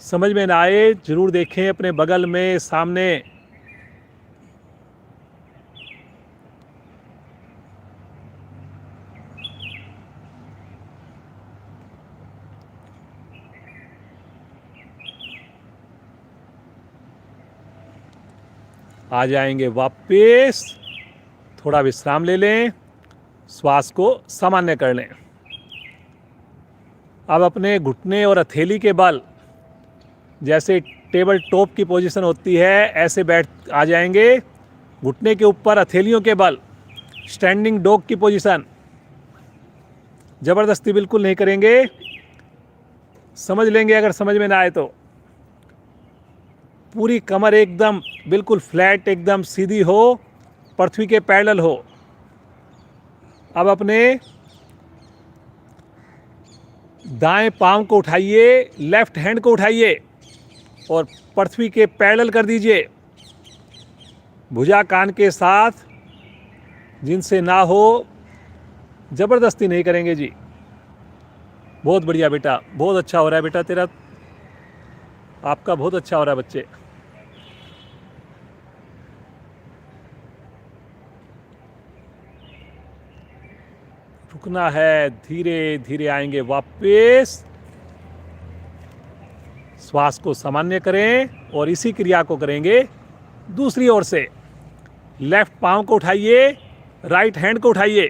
समझ में ना आए जरूर देखें अपने बगल में, सामने। आ जाएंगे वापस, थोड़ा विश्राम ले लें, श्वास को सामान्य कर लें। अब अपने घुटने और हथेली के बल जैसे टेबल टॉप की पोजीशन होती है ऐसे बैठ आ जाएंगे। घुटने के ऊपर हथेलियों के बल, स्टैंडिंग डॉग की पोजीशन। ज़बरदस्ती बिल्कुल नहीं करेंगे, समझ लेंगे अगर समझ में ना आए तो। पूरी कमर एकदम बिल्कुल फ्लैट, एकदम सीधी हो, पृथ्वी के पैरेलल हो। अब अपने दाएं पांव को उठाइए, लेफ्ट हैंड को उठाइए और पृथ्वी के पैरेलल कर दीजिए। भुजा कान के साथ, जिनसे ना हो, ज़बरदस्ती नहीं करेंगे जी। बहुत बढ़िया बेटा, बहुत अच्छा हो रहा है बेटा तेरा, आपका बहुत अच्छा हो रहा है बच्चे। रुकना है, धीरे धीरे आएंगे वापस। श्वास को सामान्य करें और इसी क्रिया को करेंगे दूसरी ओर से। लेफ्ट पांव को उठाइए, राइट हैंड को उठाइए,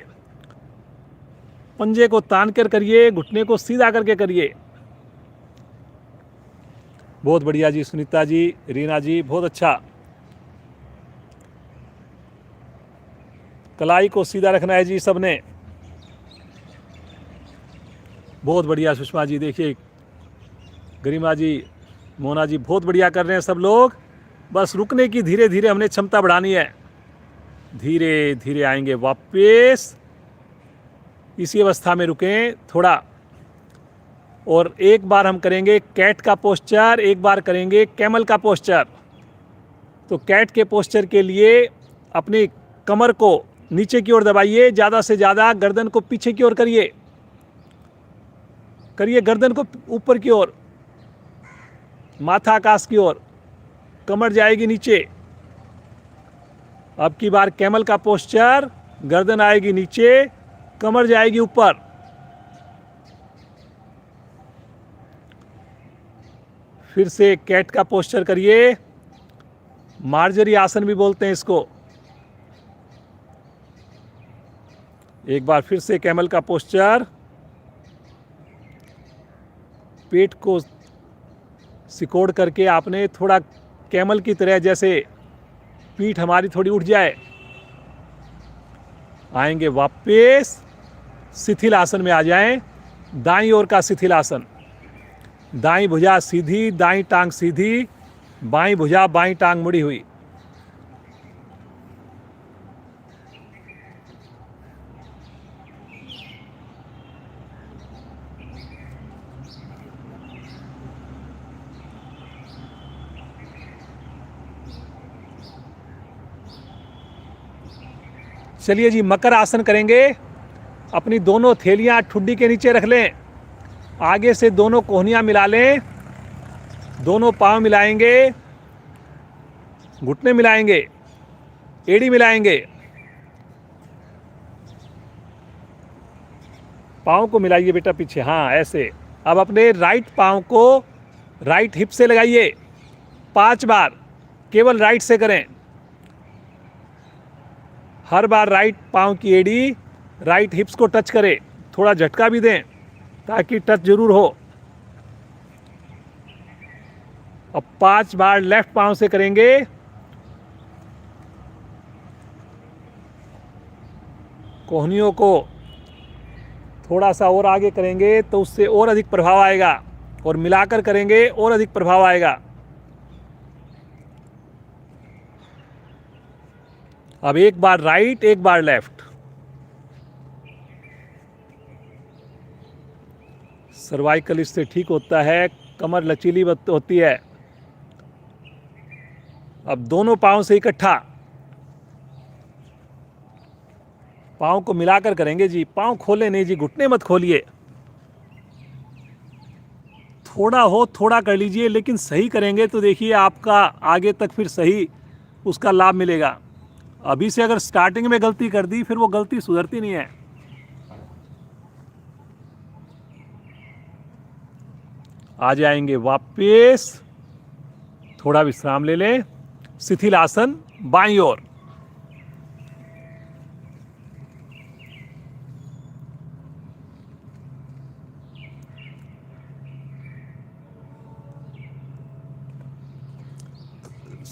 पंजे को तान कर करिए, घुटने को सीधा करके करिए। बहुत बढ़िया जी सुनीता जी, रीना जी, बहुत अच्छा। कलाई को सीधा रखना है जी सबने। बहुत बढ़िया सुषमा जी, देखिए गरिमा जी, मोना जी, बहुत बढ़िया कर रहे हैं सब लोग। बस रुकने की धीरे धीरे हमने क्षमता बढ़ानी है। धीरे धीरे आएंगे वापस, इसी अवस्था में रुकें थोड़ा। और एक बार हम करेंगे कैट का पोस्चर, एक बार करेंगे कैमल का पोस्चर। तो कैट के पोस्चर के लिए अपनी कमर को नीचे की ओर दबाइए, ज़्यादा से ज़्यादा गर्दन को पीछे की ओर करिए, गर्दन को ऊपर की ओर, माथा आकाश की ओर, कमर जाएगी नीचे। अब की बार कैमल का पोस्चर, गर्दन आएगी नीचे, कमर जाएगी ऊपर। फिर से कैट का पोस्चर करिए, मार्जरी आसन भी बोलते हैं इसको। एक बार फिर से कैमल का पोस्चर, पेट को सिकोड़ करके आपने थोड़ा कैमल की तरह, जैसे पीठ हमारी थोड़ी उठ जाए। आएंगे वापस, शिथिल आसन में आ जाएं। दाईं ओर का शिथिल आसन, दाईं भुजा सीधी, दाईं टांग सीधी, बाईं भुजा बाईं टांग मुड़ी हुई। चलिए जी, मकर आसन करेंगे। अपनी दोनों थैलियां ठुड्डी के नीचे रख लें, आगे से दोनों कोहनियां मिला लें, दोनों पांव मिलाएंगे, घुटने मिलाएंगे, एड़ी मिलाएंगे, पांव को मिलाइए बेटा पीछे, हाँ ऐसे। अब अपने राइट पांव को राइट हिप से लगाइए 5 बार, केवल राइट से करें। हर बार राइट पांव की एड़ी राइट हिप्स को टच करे, थोड़ा झटका भी दें ताकि टच जरूर हो। अब 5 बार लेफ्ट पांव से करेंगे। कोहनियों को थोड़ा सा और आगे करेंगे तो उससे और अधिक प्रभाव आएगा, और मिलाकर करेंगे और अधिक प्रभाव आएगा। अब एक बार राइट, एक बार लेफ्ट। सर्वाइकल इससे ठीक होता है, कमर लचीली होती है। अब दोनों पांव से इकट्ठा, पांव को मिलाकर करेंगे जी। पांव खोले नहीं जी, घुटने मत खोलिए। थोड़ा हो थोड़ा कर लीजिए, लेकिन सही करेंगे तो देखिए आपका आगे तक फिर सही उसका लाभ मिलेगा। अभी से अगर स्टार्टिंग में गलती कर दी, फिर वो गलती सुधरती नहीं है। आ जाएंगे वापस, थोड़ा विश्राम ले लें। शिथिल आसन बाईं ओर,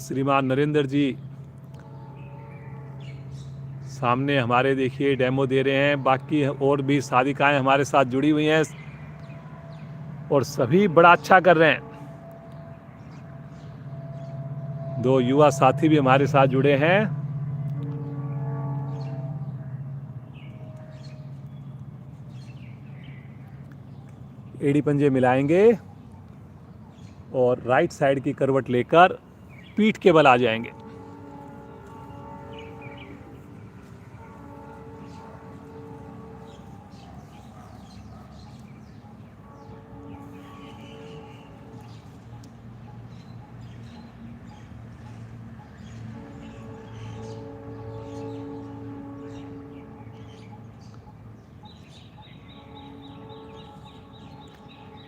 श्रीमान नरेंद्र जी सामने हमारे देखिए डेमो दे रहे हैं। बाकी और भी साधिकाएं हमारे साथ जुड़ी हुई हैं और सभी बड़ा अच्छा कर रहे हैं। 2 युवा साथी भी हमारे साथ जुड़े हैं। एड़ी पंजे मिलाएंगे और राइट साइड की करवट लेकर पीठ के बल आ जाएंगे।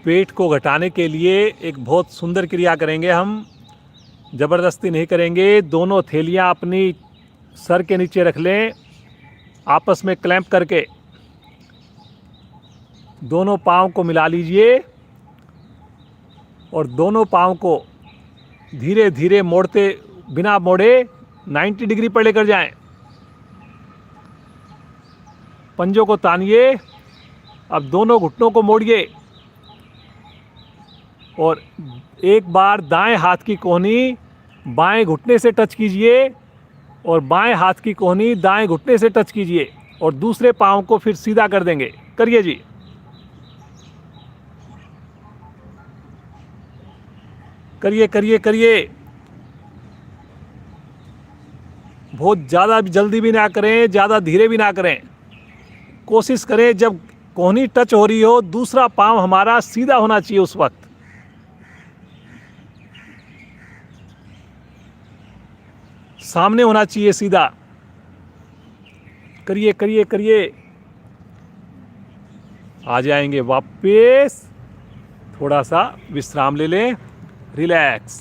पेट को घटाने के लिए एक बहुत सुंदर क्रिया करेंगे हम। ज़बरदस्ती नहीं करेंगे। दोनों थैलियाँ अपनी सर के नीचे रख लें, आपस में क्लैंप करके दोनों पाँव को मिला लीजिए और दोनों पाँव को धीरे धीरे मोड़ते बिना मोड़े 90 डिग्री पर लेकर जाएं। पंजों को तानिए। अब दोनों घुटनों को मोड़िए और एक बार दाएं हाथ की कोहनी बाएं घुटने से टच कीजिए और बाएं हाथ की कोहनी दाएं घुटने से टच कीजिए और दूसरे पाँव को फिर सीधा कर देंगे। करिए जी। करिए करिए करिए। बहुत ज़्यादा जल्दी भी ना करें, ज़्यादा धीरे भी ना करें। कोशिश करें जब कोहनी टच हो रही हो दूसरा पाँव हमारा सीधा होना चाहिए उस वक्त। सामने होना चाहिए सीधा। करिए करिए करिए। आ जाएंगे वापस। थोड़ा सा विश्राम ले लें। रिलैक्स।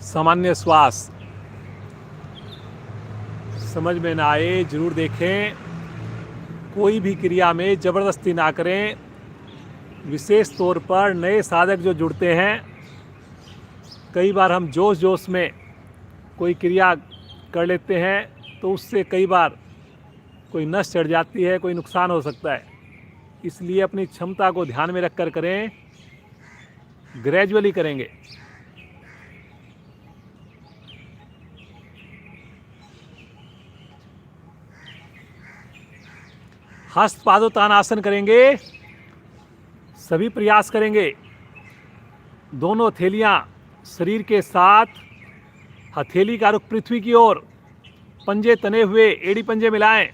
सामान्य श्वास। समझ में ना आए जरूर देखें। कोई भी क्रिया में ज़बरदस्ती ना करें। विशेष तौर पर नए साधक जो जुड़ते हैं, कई बार हम जोश जोश में कोई क्रिया कर लेते हैं तो उससे कई बार कोई नस चढ़ जाती है, कोई नुकसान हो सकता है। इसलिए अपनी क्षमता को ध्यान में रखकर करें। ग्रेजुअली करेंगे। हस्त पादोत्तानासन करेंगे। सभी प्रयास करेंगे। दोनों थैलियां शरीर के साथ, हथेली का रुख पृथ्वी की ओर, पंजे तने हुए, एड़ी पंजे मिलाएं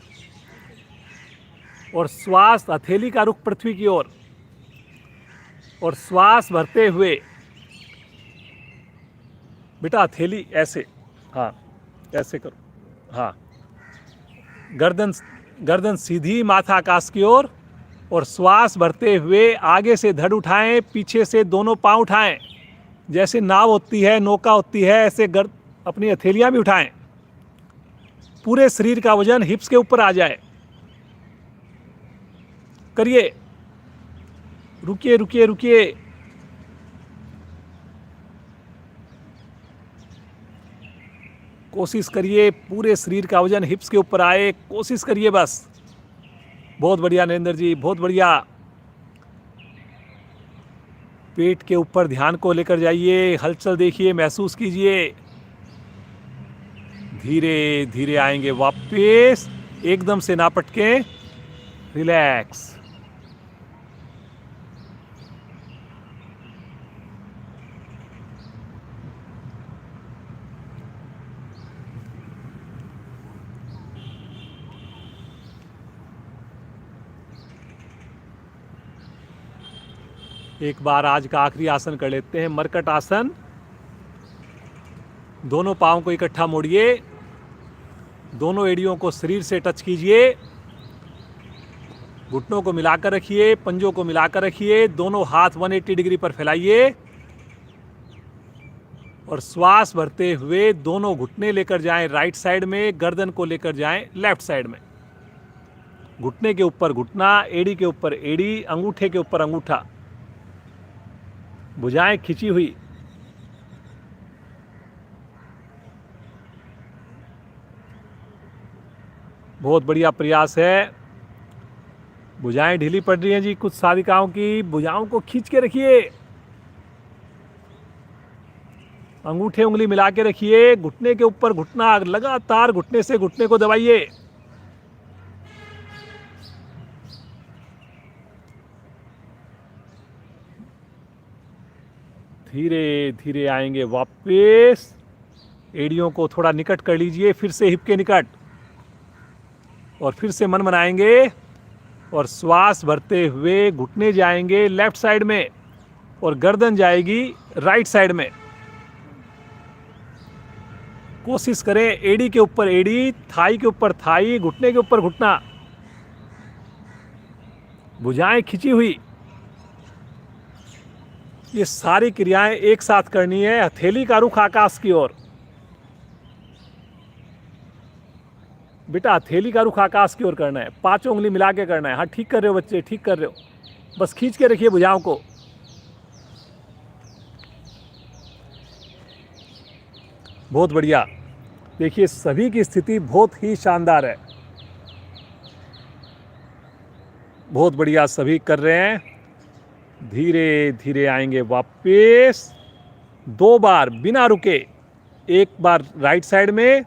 और श्वास हथेली का रुख पृथ्वी की ओर और श्वास भरते हुए बेटा हथेली ऐसे, हाँ ऐसे करो, हाँ गर्दन सीधी, माथा आकाश की ओर और श्वास भरते हुए आगे से धड़ उठाएं, पीछे से दोनों पांव उठाएं। जैसे नाव होती है, नौका होती है, ऐसे अपनी हथेलियां भी उठाएं। पूरे शरीर का वजन हिप्स के ऊपर आ जाए। करिए। रुकिए रुकिए रुकिए। कोशिश करिए पूरे शरीर का वजन हिप्स के ऊपर आए। कोशिश करिए बस। बहुत बढ़िया नरेंद्र जी, बहुत बढ़िया। पेट के ऊपर ध्यान को लेकर जाइए। हलचल देखिए, महसूस कीजिए। धीरे धीरे आएंगे वापस। एकदम से ना पटके। रिलैक्स। एक बार आज का आखिरी आसन कर लेते हैं, मरकट आसन। दोनों पाँव को इकट्ठा मोड़िए। दोनों एड़ियों को शरीर से टच कीजिए। घुटनों को मिलाकर रखिए, पंजों को मिलाकर रखिए। दोनों हाथ 180 डिग्री पर फैलाइए और श्वास भरते हुए दोनों घुटने लेकर जाएं राइट साइड में, गर्दन को लेकर जाएं लेफ्ट साइड में। घुटने के ऊपर घुटना, एड़ी के ऊपर एड़ी, अंगूठे के ऊपर अंगूठा। भुजाएं खिंची हुई। बहुत बढ़िया प्रयास है। भुजाएं ढीली पड़ रही हैं जी कुछ साधिकाओं की, भुजाओं को खींच के रखिए, अंगूठे उंगली मिला के रखिए, घुटने के ऊपर घुटना, लगातार घुटने से घुटने को दबाइए। धीरे धीरे आएंगे वापस। एड़ियों को थोड़ा निकट कर लीजिए, फिर से हिप के निकट, और फिर से मन बनाएंगे और श्वास भरते हुए घुटने जाएंगे लेफ्ट साइड में और गर्दन जाएगी राइट साइड में। कोशिश करें एड़ी के ऊपर एड़ी, थाई के ऊपर थाई, घुटने के ऊपर घुटना, भुजाएं खिंची हुई। ये सारी क्रियाएं एक साथ करनी है। हथेली का रुख आकाश की ओर। बेटा हथेली का रुख आकाश की ओर करना है, पांचों उंगली मिला के करना है। हाँ ठीक कर रहे हो बच्चे, ठीक कर रहे हो। बस खींच के रखिए भुजाओं को। बहुत बढ़िया। देखिए सभी की स्थिति बहुत ही शानदार है। बहुत बढ़िया, सभी कर रहे हैं। धीरे धीरे आएंगे वापस। 2 बार बिना रुके, एक बार राइट साइड में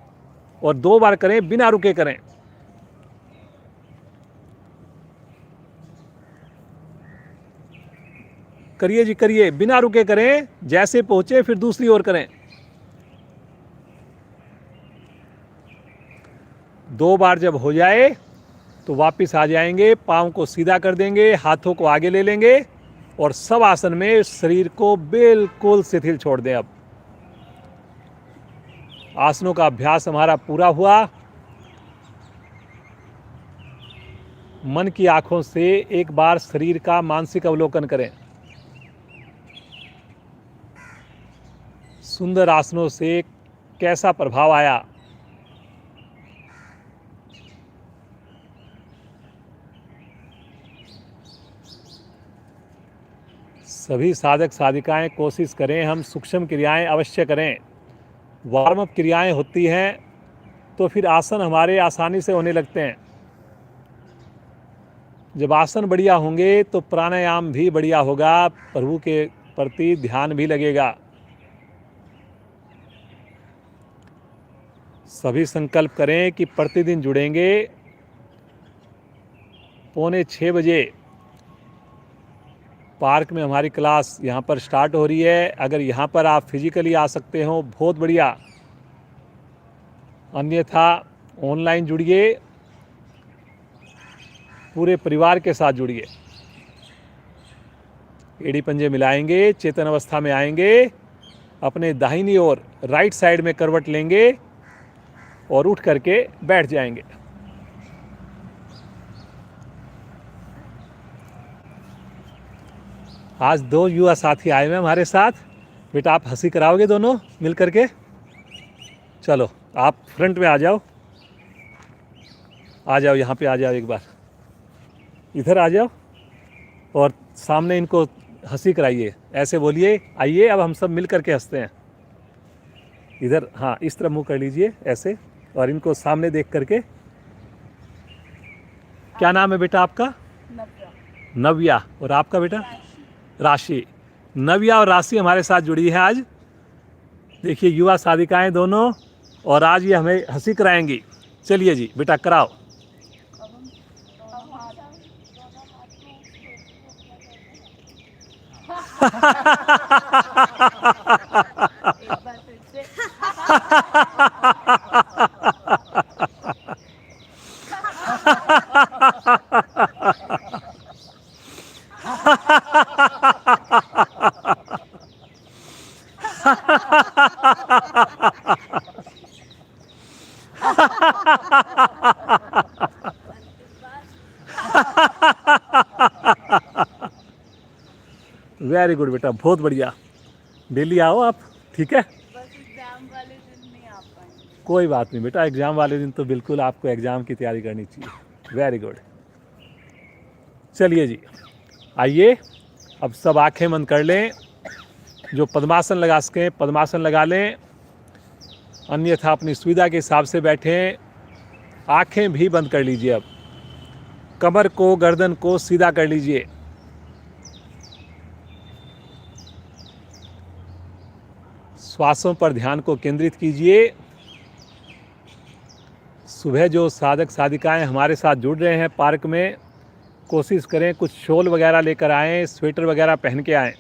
और 2 बार करें बिना रुके करें। करिए जी करिए, बिना रुके करें। जैसे पहुंचे फिर दूसरी ओर करें। 2 बार जब हो जाए तो वापस आ जाएंगे, पाँव को सीधा कर देंगे, हाथों को आगे ले लेंगे और सब आसन में शरीर को बिल्कुल शिथिल छोड़ दें। अब आसनों का अभ्यास हमारा पूरा हुआ। मन की आंखों से एक बार शरीर का मानसिक अवलोकन करें। सुंदर आसनों से कैसा प्रभाव आया। सभी साधक साधिकाएं कोशिश करें हम सूक्ष्म क्रियाएं अवश्य करें। वार्म अप क्रियाएं होती हैं तो फिर आसन हमारे आसानी से होने लगते हैं। जब आसन बढ़िया होंगे तो प्राणायाम भी बढ़िया होगा, प्रभु के प्रति ध्यान भी लगेगा। सभी संकल्प करें कि प्रतिदिन जुड़ेंगे। 5:45 बजे पार्क में हमारी क्लास यहाँ पर स्टार्ट हो रही है। अगर यहाँ पर आप फिजिकली आ सकते हो बहुत बढ़िया, अन्यथा ऑनलाइन जुड़िए, पूरे परिवार के साथ जुड़िए। एड़ी पंजे मिलाएंगे, चेतन अवस्था में आएंगे, अपने दाहिनी ओर राइट साइड में करवट लेंगे और उठ करके बैठ जाएंगे। आज 2 युवा साथी आए हुए हैं हमारे साथ। बेटा आप हंसी कराओगे दोनों मिल करके? चलो आप फ्रंट में आ जाओ, आ जाओ, यहाँ पे आ जाओ, एक बार इधर आ जाओ और सामने इनको हंसी कराइए। ऐसे बोलिए, आइए अब हम सब मिल करके हंसते हैं। इधर, हाँ इस तरह मुंह कर लीजिए ऐसे, और इनको सामने देख करके। क्या नाम है बेटा आपका? नव्या। और आपका बेटा? राशि। नव्या और राशि हमारे साथ जुड़ी है आज। देखिए युवा साधिकाएं दोनों, और आज ये हमें हंसी कराएंगी। चलिए जी बेटा कराओ। वेरी गुड बेटा, बहुत बढ़िया। डेली आओ आप, ठीक है? बस एग्जाम वाले दिन नहीं आ पाएंगे। कोई बात नहीं बेटा, एग्जाम वाले दिन तो बिल्कुल आपको एग्जाम की तैयारी करनी चाहिए। Very good. चलिए जी, आइए अब सब आंखें बंद कर लें। जो पद्मासन लगा सकें पद्मासन लगा लें, अन्यथा अपनी सुविधा के हिसाब से बैठें। आंखें भी बंद कर लीजिए। अब कमर को गर्दन को सीधा कर लीजिए। श्वासों पर ध्यान को केंद्रित कीजिए। सुबह जो साधक साधिकाएं हमारे साथ जुड़ रहे हैं पार्क में, कोशिश करें कुछ शॉल वगैरह लेकर आएँ, स्वेटर वगैरह पहन के आएँ,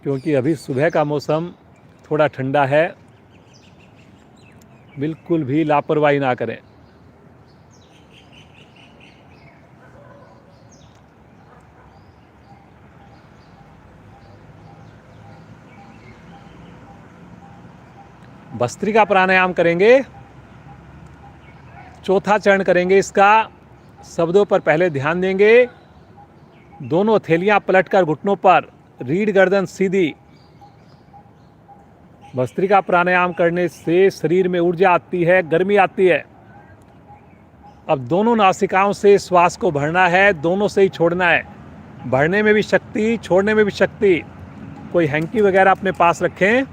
क्योंकि अभी सुबह का मौसम थोड़ा ठंडा है। बिल्कुल भी लापरवाही ना करें। भस्त्रिका प्राणायाम करेंगे, चौथा चरण करेंगे इसका। शब्दों पर पहले ध्यान देंगे। दोनों हथेलियां पलटकर घुटनों पर, रीढ़ गर्दन सीधी। भस्त्रिका प्राणायाम करने से शरीर में ऊर्जा आती है, गर्मी आती है। अब दोनों नासिकाओं से श्वास को भरना है, दोनों से ही छोड़ना है। भरने में भी शक्ति, छोड़ने में भी शक्ति। कोई हैंकी वगैरह अपने पास रखें।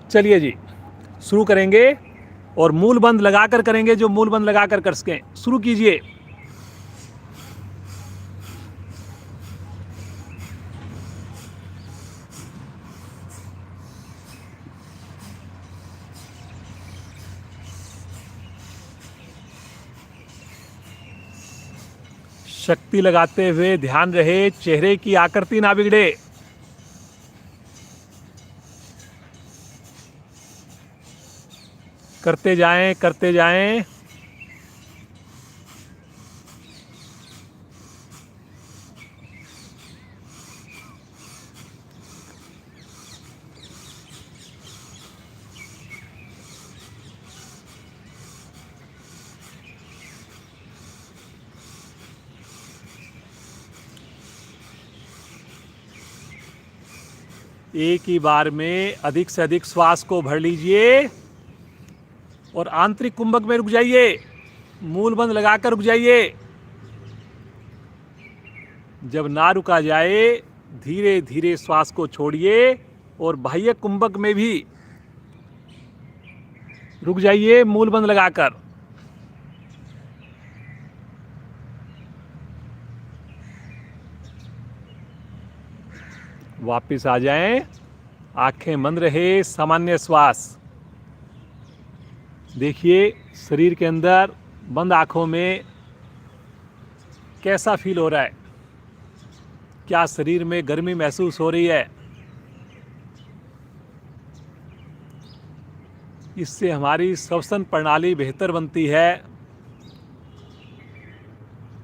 चलिए जी, शुरू करेंगे और मूल बंद लगाकर करेंगे, जो मूल बंद लगाकर कर सकें। शुरू कीजिए। शक्ति लगाते हुए ध्यान रहे, चेहरे की आकृति ना बिगड़े। करते जाएं, करते जाएं। एक ही बार में अधिक से अधिक श्वास को भर लीजिए और आंतरिक कुंभक में रुक जाइए। मूल बंद लगाकर रुक जाइए। जब ना रुका जाए, धीरे धीरे श्वास को छोड़िए और बाह्य कुंभक में भी रुक जाइए, मूल बंद लगाकर। वापिस आ जाएं, आंखें बंद रहे, सामान्य श्वास। देखिए शरीर के अंदर बंद आंखों में कैसा फील हो रहा है। क्या शरीर में गर्मी महसूस हो रही है? इससे हमारी श्वसन प्रणाली बेहतर बनती है।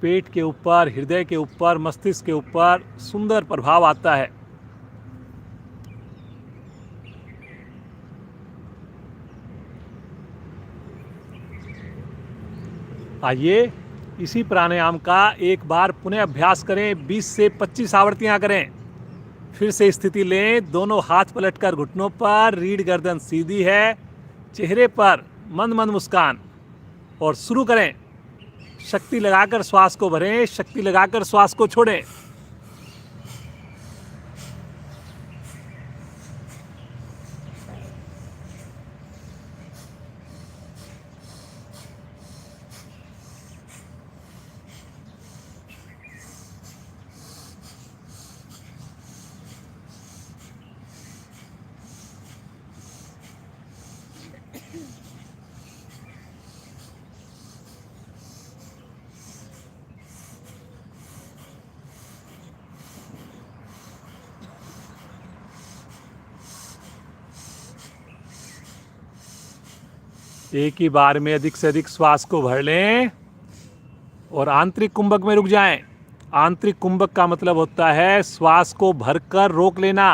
पेट के ऊपर, हृदय के ऊपर, मस्तिष्क के ऊपर सुंदर प्रभाव आता है। आइए इसी प्राणायाम का एक बार पुनः अभ्यास करें। 20 से 25 आवृत्तियां करें। फिर से स्थिति लें। दोनों हाथ पलटकर घुटनों पर, रीढ़ गर्दन सीधी है, चेहरे पर मंद मंद मुस्कान। और शुरू करें। शक्ति लगाकर श्वास को भरें, शक्ति लगाकर श्वास को छोड़ें। एक ही बार में अधिक से अधिक श्वास को भर लें और आंतरिक कुंभक में रुक जाएं। आंतरिक कुंभक का मतलब होता है श्वास को भरकर रोक लेना।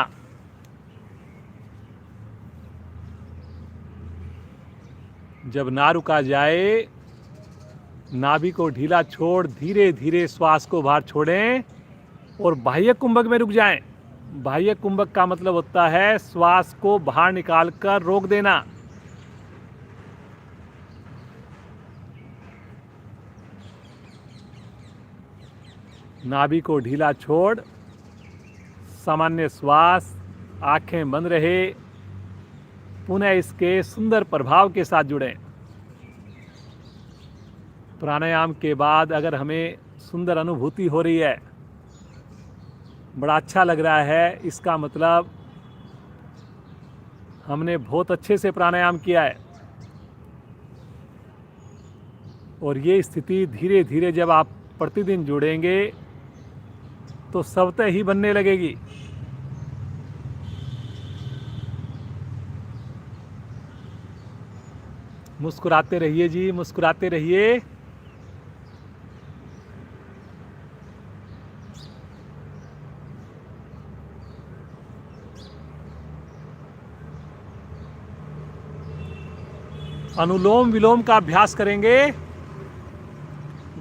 जब ना रुका जाए, नाभि को ढीला छोड़ धीरे धीरे श्वास को बाहर छोड़ें और बाह्य कुंभक में रुक जाएं। बाह्य कुंभक का मतलब होता है श्वास को बाहर निकालकर रोक देना। नाभि को ढीला छोड़ सामान्य श्वास, आंखें बंद रहे, पुनः इसके सुंदर प्रभाव के साथ जुड़ें। प्राणायाम के बाद अगर हमें सुंदर अनुभूति हो रही है, बड़ा अच्छा लग रहा है, इसका मतलब हमने बहुत अच्छे से प्राणायाम किया है। और ये स्थिति धीरे धीरे जब आप प्रतिदिन जुड़ेंगे तो स्वतः ही बनने लगेगी। मुस्कुराते रहिए जी, मुस्कुराते रहिए। अनुलोम विलोम का अभ्यास करेंगे।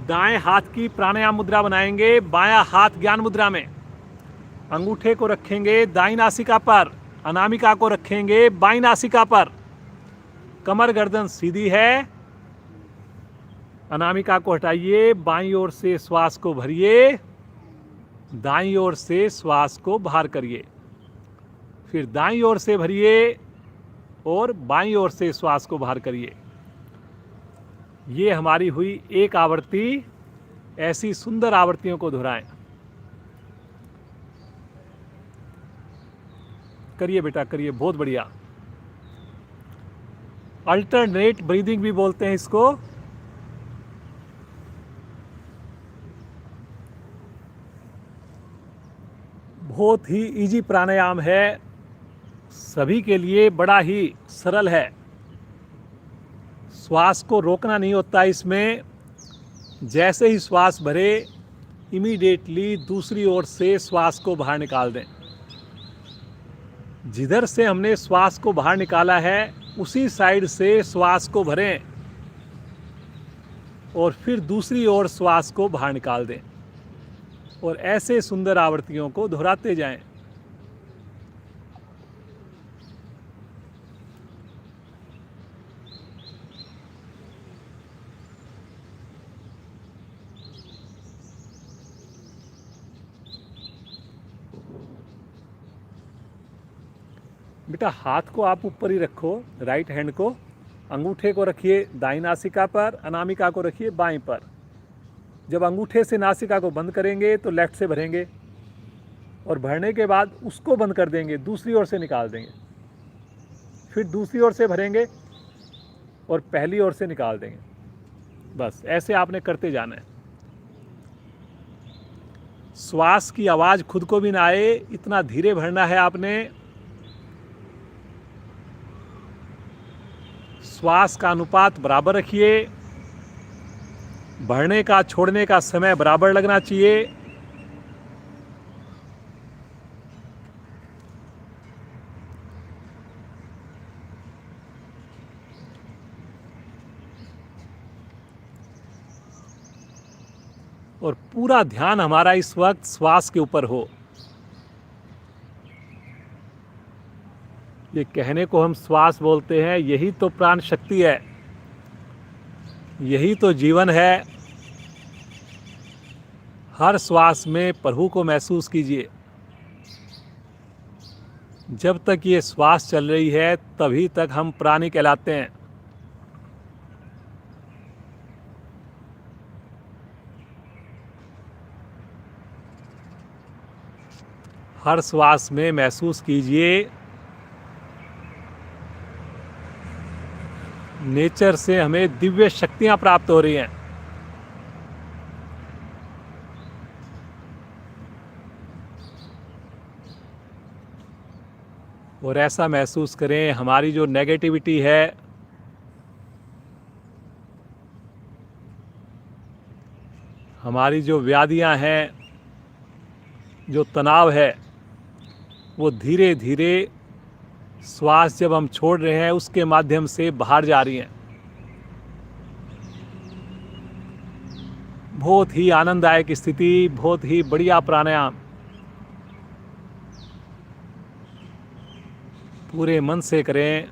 दाएं हाथ की प्राणायाम मुद्रा बनाएंगे, बायां हाथ ज्ञान मुद्रा में। अंगूठे को रखेंगे दाईं नासिका पर, अनामिका को रखेंगे बाईं नासिका पर। कमर गर्दन सीधी है। अनामिका को हटाइए, बाईं ओर से श्वास को भरिए, दाईं ओर से श्वास को बाहर करिए। फिर दाईं ओर से भरिए और बाईं ओर से श्वास को बाहर करिए। ये हमारी हुई एक आवृत्ति। ऐसी सुंदर आवृत्तियों को दोहराएं। करिए बेटा, करिए, बहुत बढ़िया। अल्टरनेट ब्रीदिंग भी बोलते हैं इसको। बहुत ही इजी प्राणायाम है, सभी के लिए बड़ा ही सरल है। श्वास को रोकना नहीं होता इसमें। जैसे ही श्वास भरे, इमीडिएटली दूसरी ओर से श्वास को बाहर निकाल दें। जिधर से हमने श्वास को बाहर निकाला है उसी साइड से श्वास को भरें और फिर दूसरी ओर श्वास को बाहर निकाल दें। और ऐसे सुंदर आवृत्तियों को दोहराते जाएं। बेटा, हाथ को आप ऊपर ही रखो, राइट हैंड को। अंगूठे को रखिए दाईं नासिका पर, अनामिका को रखिए बाईं पर। जब अंगूठे से नासिका को बंद करेंगे तो लेफ्ट से भरेंगे और भरने के बाद उसको बंद कर देंगे, दूसरी ओर से निकाल देंगे। फिर दूसरी ओर से भरेंगे और पहली ओर से निकाल देंगे। बस ऐसे आपने करते जाना है। श्वास की आवाज़ खुद को भी ना आए, इतना धीरे भरना है आपने। श्वास का अनुपात बराबर रखिए। भरने का छोड़ने का समय बराबर लगना चाहिए। और पूरा ध्यान हमारा इस वक्त श्वास के ऊपर हो। ये कहने को हम श्वास बोलते हैं, यही तो प्राण शक्ति है, यही तो जीवन है। हर श्वास में प्रभु को महसूस कीजिए। जब तक ये श्वास चल रही है तभी तक हम प्राणी कहलाते हैं। हर श्वास में महसूस कीजिए नेचर से हमें दिव्य शक्तियां प्राप्त हो रही हैं। और ऐसा महसूस करें हमारी जो नेगेटिविटी है, हमारी जो व्याधियां हैं, जो तनाव है, वो धीरे धीरे श्वास जब हम छोड़ रहे हैं उसके माध्यम से बाहर जा रही हैं। बहुत ही आनंददायक स्थिति, बहुत ही बढ़िया प्राणायाम। पूरे मन से करें,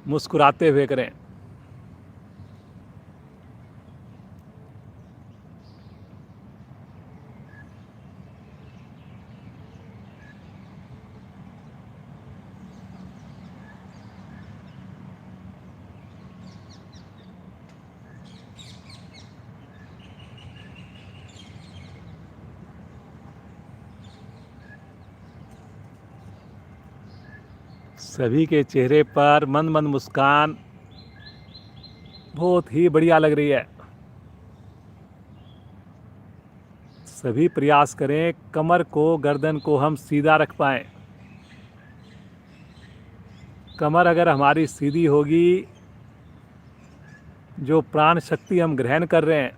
मुस्कुराते हुए करें। सभी के चेहरे पर मंद मंद मुस्कान बहुत ही बढ़िया लग रही है। सभी प्रयास करें कमर को, गर्दन को हम सीधा रख पाएं। कमर अगर हमारी सीधी होगी, जो प्राण शक्ति हम ग्रहण कर रहे हैं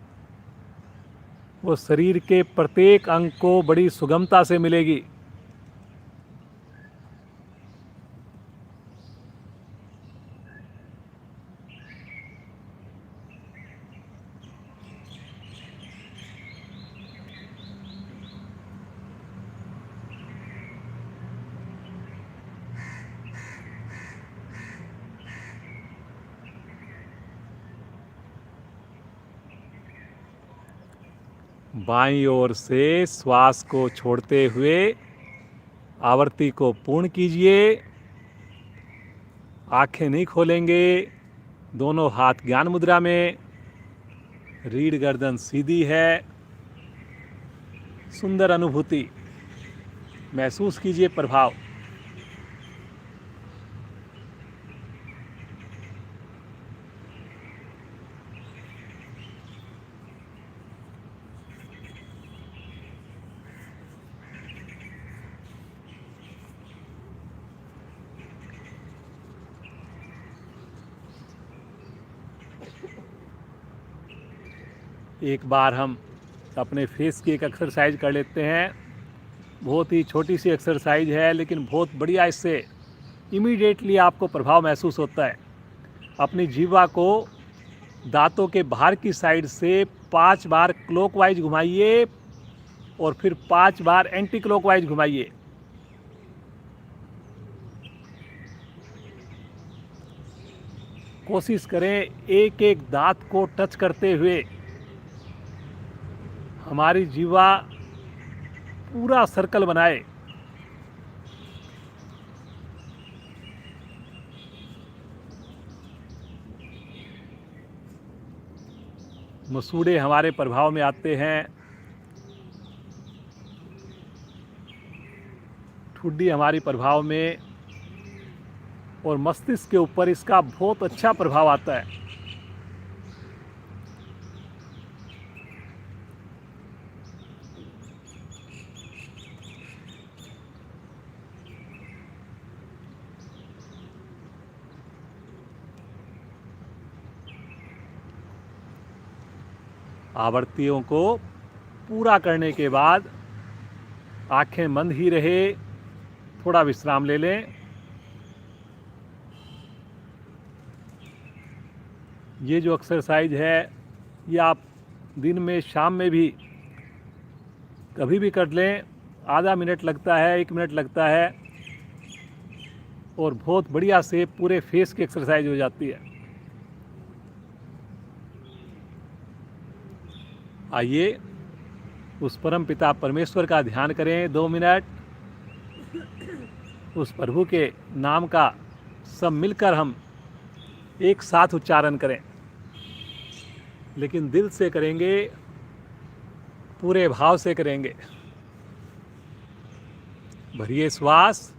वो शरीर के प्रत्येक अंग को बड़ी सुगमता से मिलेगी। बाईं ओर से श्वास को छोड़ते हुए आवृत्ति को पूर्ण कीजिए। आंखें नहीं खोलेंगे, दोनों हाथ ज्ञान मुद्रा में, रीढ़ गर्दन सीधी है। सुंदर अनुभूति महसूस कीजिए, प्रभाव। एक बार हम अपने फेस की एक एक्सरसाइज कर लेते हैं। बहुत ही छोटी सी एक्सरसाइज है लेकिन बहुत बढ़िया, इससे इमीडिएटली आपको प्रभाव महसूस होता है। अपनी जीवा को दांतों के बाहर की साइड से 5 बार क्लॉकवाइज घुमाइए और फिर 5 बार एंटी क्लॉकवाइज घुमाइए। कोशिश करें एक एक दांत को टच करते हुए हमारी जीवा पूरा सर्कल बनाए। मसूड़े हमारे प्रभाव में आते हैं, ठुड्डी हमारी प्रभाव में, और मस्तिष्क के ऊपर इसका बहुत अच्छा प्रभाव आता है। आवृत्तियों को पूरा करने के बाद आंखें बंद ही रहे, थोड़ा विश्राम ले लें। ये जो एक्सरसाइज है ये आप दिन में, शाम में भी कभी भी कर लें। आधा मिनट लगता है, 1 मिनट लगता है और बहुत बढ़िया से पूरे फेस की एक्सरसाइज हो जाती है। आइए उस परम पिता परमेश्वर का ध्यान करें 2 मिनट। उस प्रभु के नाम का सब मिलकर हम एक साथ उच्चारण करें, लेकिन दिल से करेंगे, पूरे भाव से करेंगे। भरिए श्वास।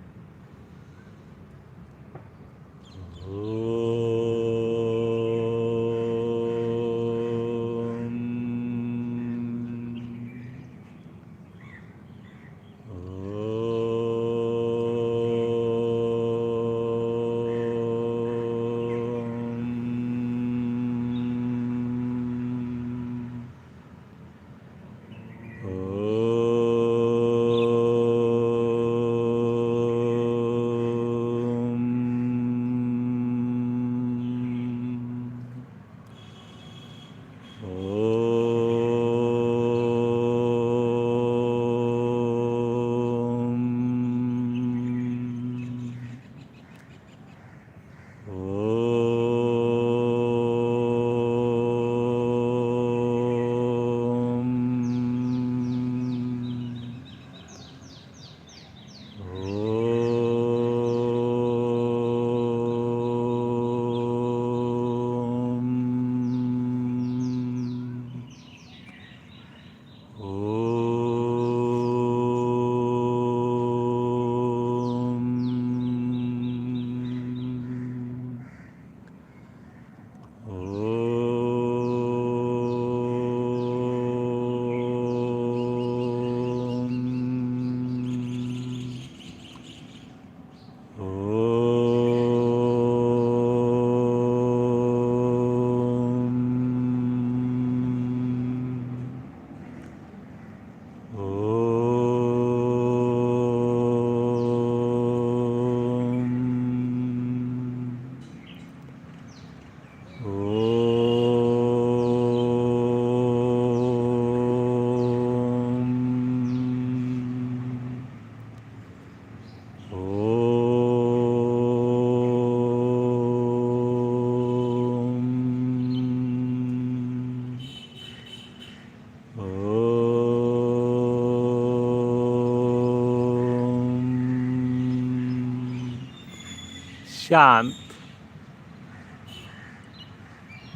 शांत,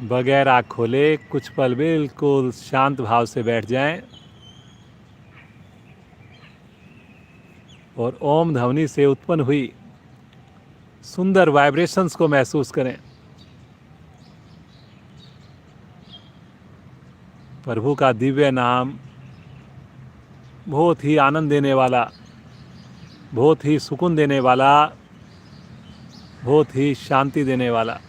बगैर आँख खोले कुछ पल बिल्कुल शांत भाव से बैठ जाएं और ओम ध्वनि से उत्पन्न हुई सुंदर वाइब्रेशंस को महसूस करें। प्रभु का दिव्य नाम बहुत ही आनंद देने वाला, बहुत ही सुकून देने वाला, बहुत ही शांति देने वाला।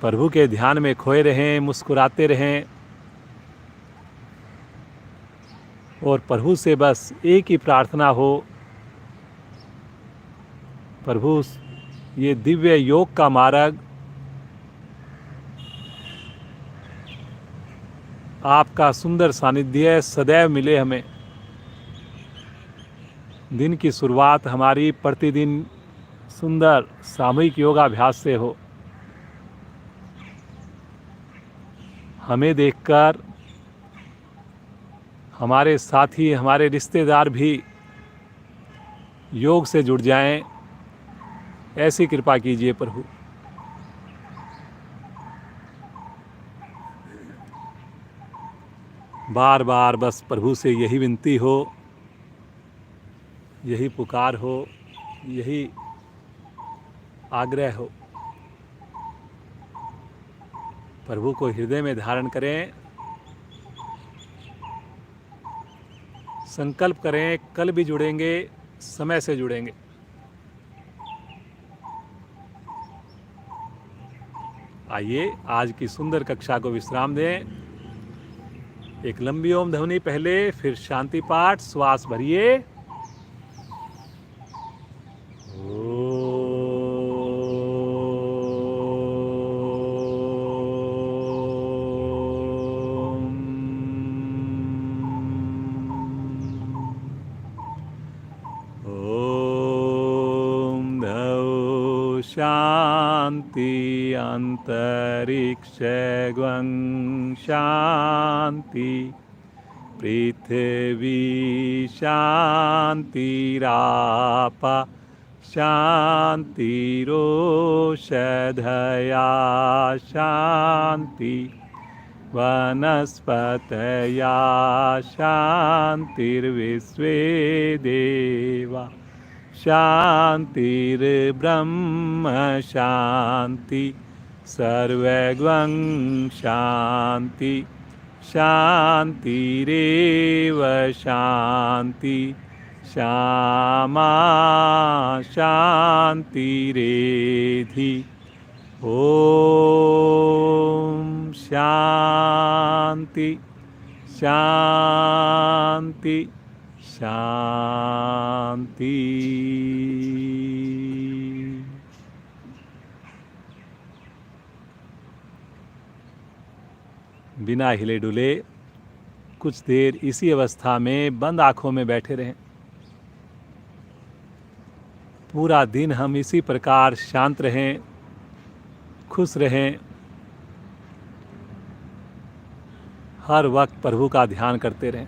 प्रभु के ध्यान में खोए रहें, मुस्कुराते रहें और प्रभु से बस एक ही प्रार्थना हो, प्रभु ये दिव्य योग का मार्ग आपका सुंदर सानिध्य सदैव मिले हमें। दिन की शुरुआत हमारी प्रतिदिन सुंदर सामूहिक योगाभ्यास से हो। हमें देखकर हमारे साथी, हमारे रिश्तेदार भी योग से जुड़ जाएं, ऐसी कृपा कीजिए प्रभु। बार बार बस प्रभु से यही विनती हो, यही पुकार हो, यही आग्रह हो। प्रभु को हृदय में धारण करें, संकल्प करें, कल भी जुड़ेंगे, समय से जुड़ेंगे। आइए आज की सुंदर कक्षा को विश्राम दें। एक लंबी ओम ध्वनि पहले, फिर शांति पाठ। श्वास भरिए। ओम धौ शांति अंतरिक्ष ग्वं शांति पृथ्वी शांतिरापा शांतिरोषधया शांति वनस्पतया शांतिर्विश्वे देवा शांतिर्ब्रह्म शांति सर्वग्वं शांति शांतिरेव शांति श्यामा शांतिरेधि। ओम शांति शांति शांति। बिना हिले डुले कुछ देर इसी अवस्था में बंद आंखों में बैठे रहें। पूरा दिन हम इसी प्रकार शांत रहें, खुश रहें, हर वक्त प्रभु का ध्यान करते रहें।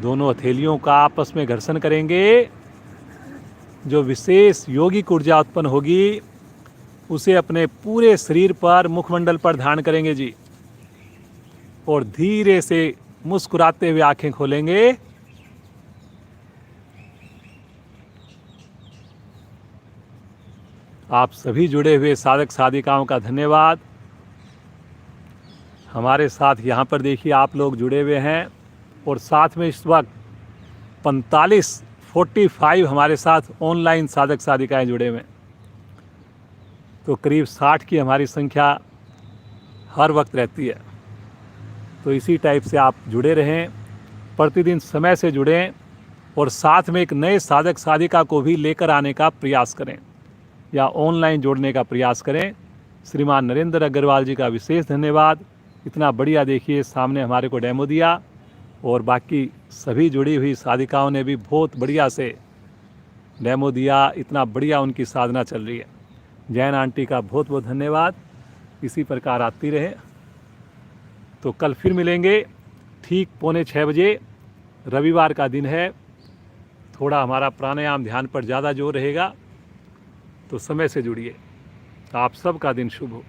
दोनों हथेलियों का आपस में घर्षण करेंगे। जो विशेष योगिक ऊर्जा उत्पन्न होगी उसे अपने पूरे शरीर पर, मुखमंडल पर धारण करेंगे जी, और धीरे से मुस्कुराते हुए आंखें खोलेंगे। आप सभी जुड़े हुए साधक साधिकाओं का धन्यवाद। हमारे साथ यहाँ पर देखिए आप लोग जुड़े हुए हैं और साथ में इस वक्त 45 हमारे साथ ऑनलाइन साधक साधिकाएं जुड़े हुए हैं। तो करीब 60 की हमारी संख्या हर वक्त रहती है। तो इसी टाइप से आप जुड़े रहें, प्रतिदिन समय से जुड़ें और साथ में एक नए साधक साधिका को भी लेकर आने का प्रयास करें या ऑनलाइन जोड़ने का प्रयास करें। श्रीमान नरेंद्र अग्रवाल जी का विशेष धन्यवाद। इतना बढ़िया देखिए सामने हमारे को डेमो दिया और बाकी सभी जुड़ी हुई साधिकाओं ने भी बहुत बढ़िया से डेमो दिया। इतना बढ़िया उनकी साधना चल रही है। जैन आंटी का बहुत बहुत धन्यवाद। इसी प्रकार आती रहे। तो कल फिर मिलेंगे ठीक 5:45 बजे रविवार का दिन है, थोड़ा हमारा प्राणायाम ध्यान पर ज़्यादा जोर रहेगा, तो समय से जुड़िए। आप सबका दिन शुभ हो।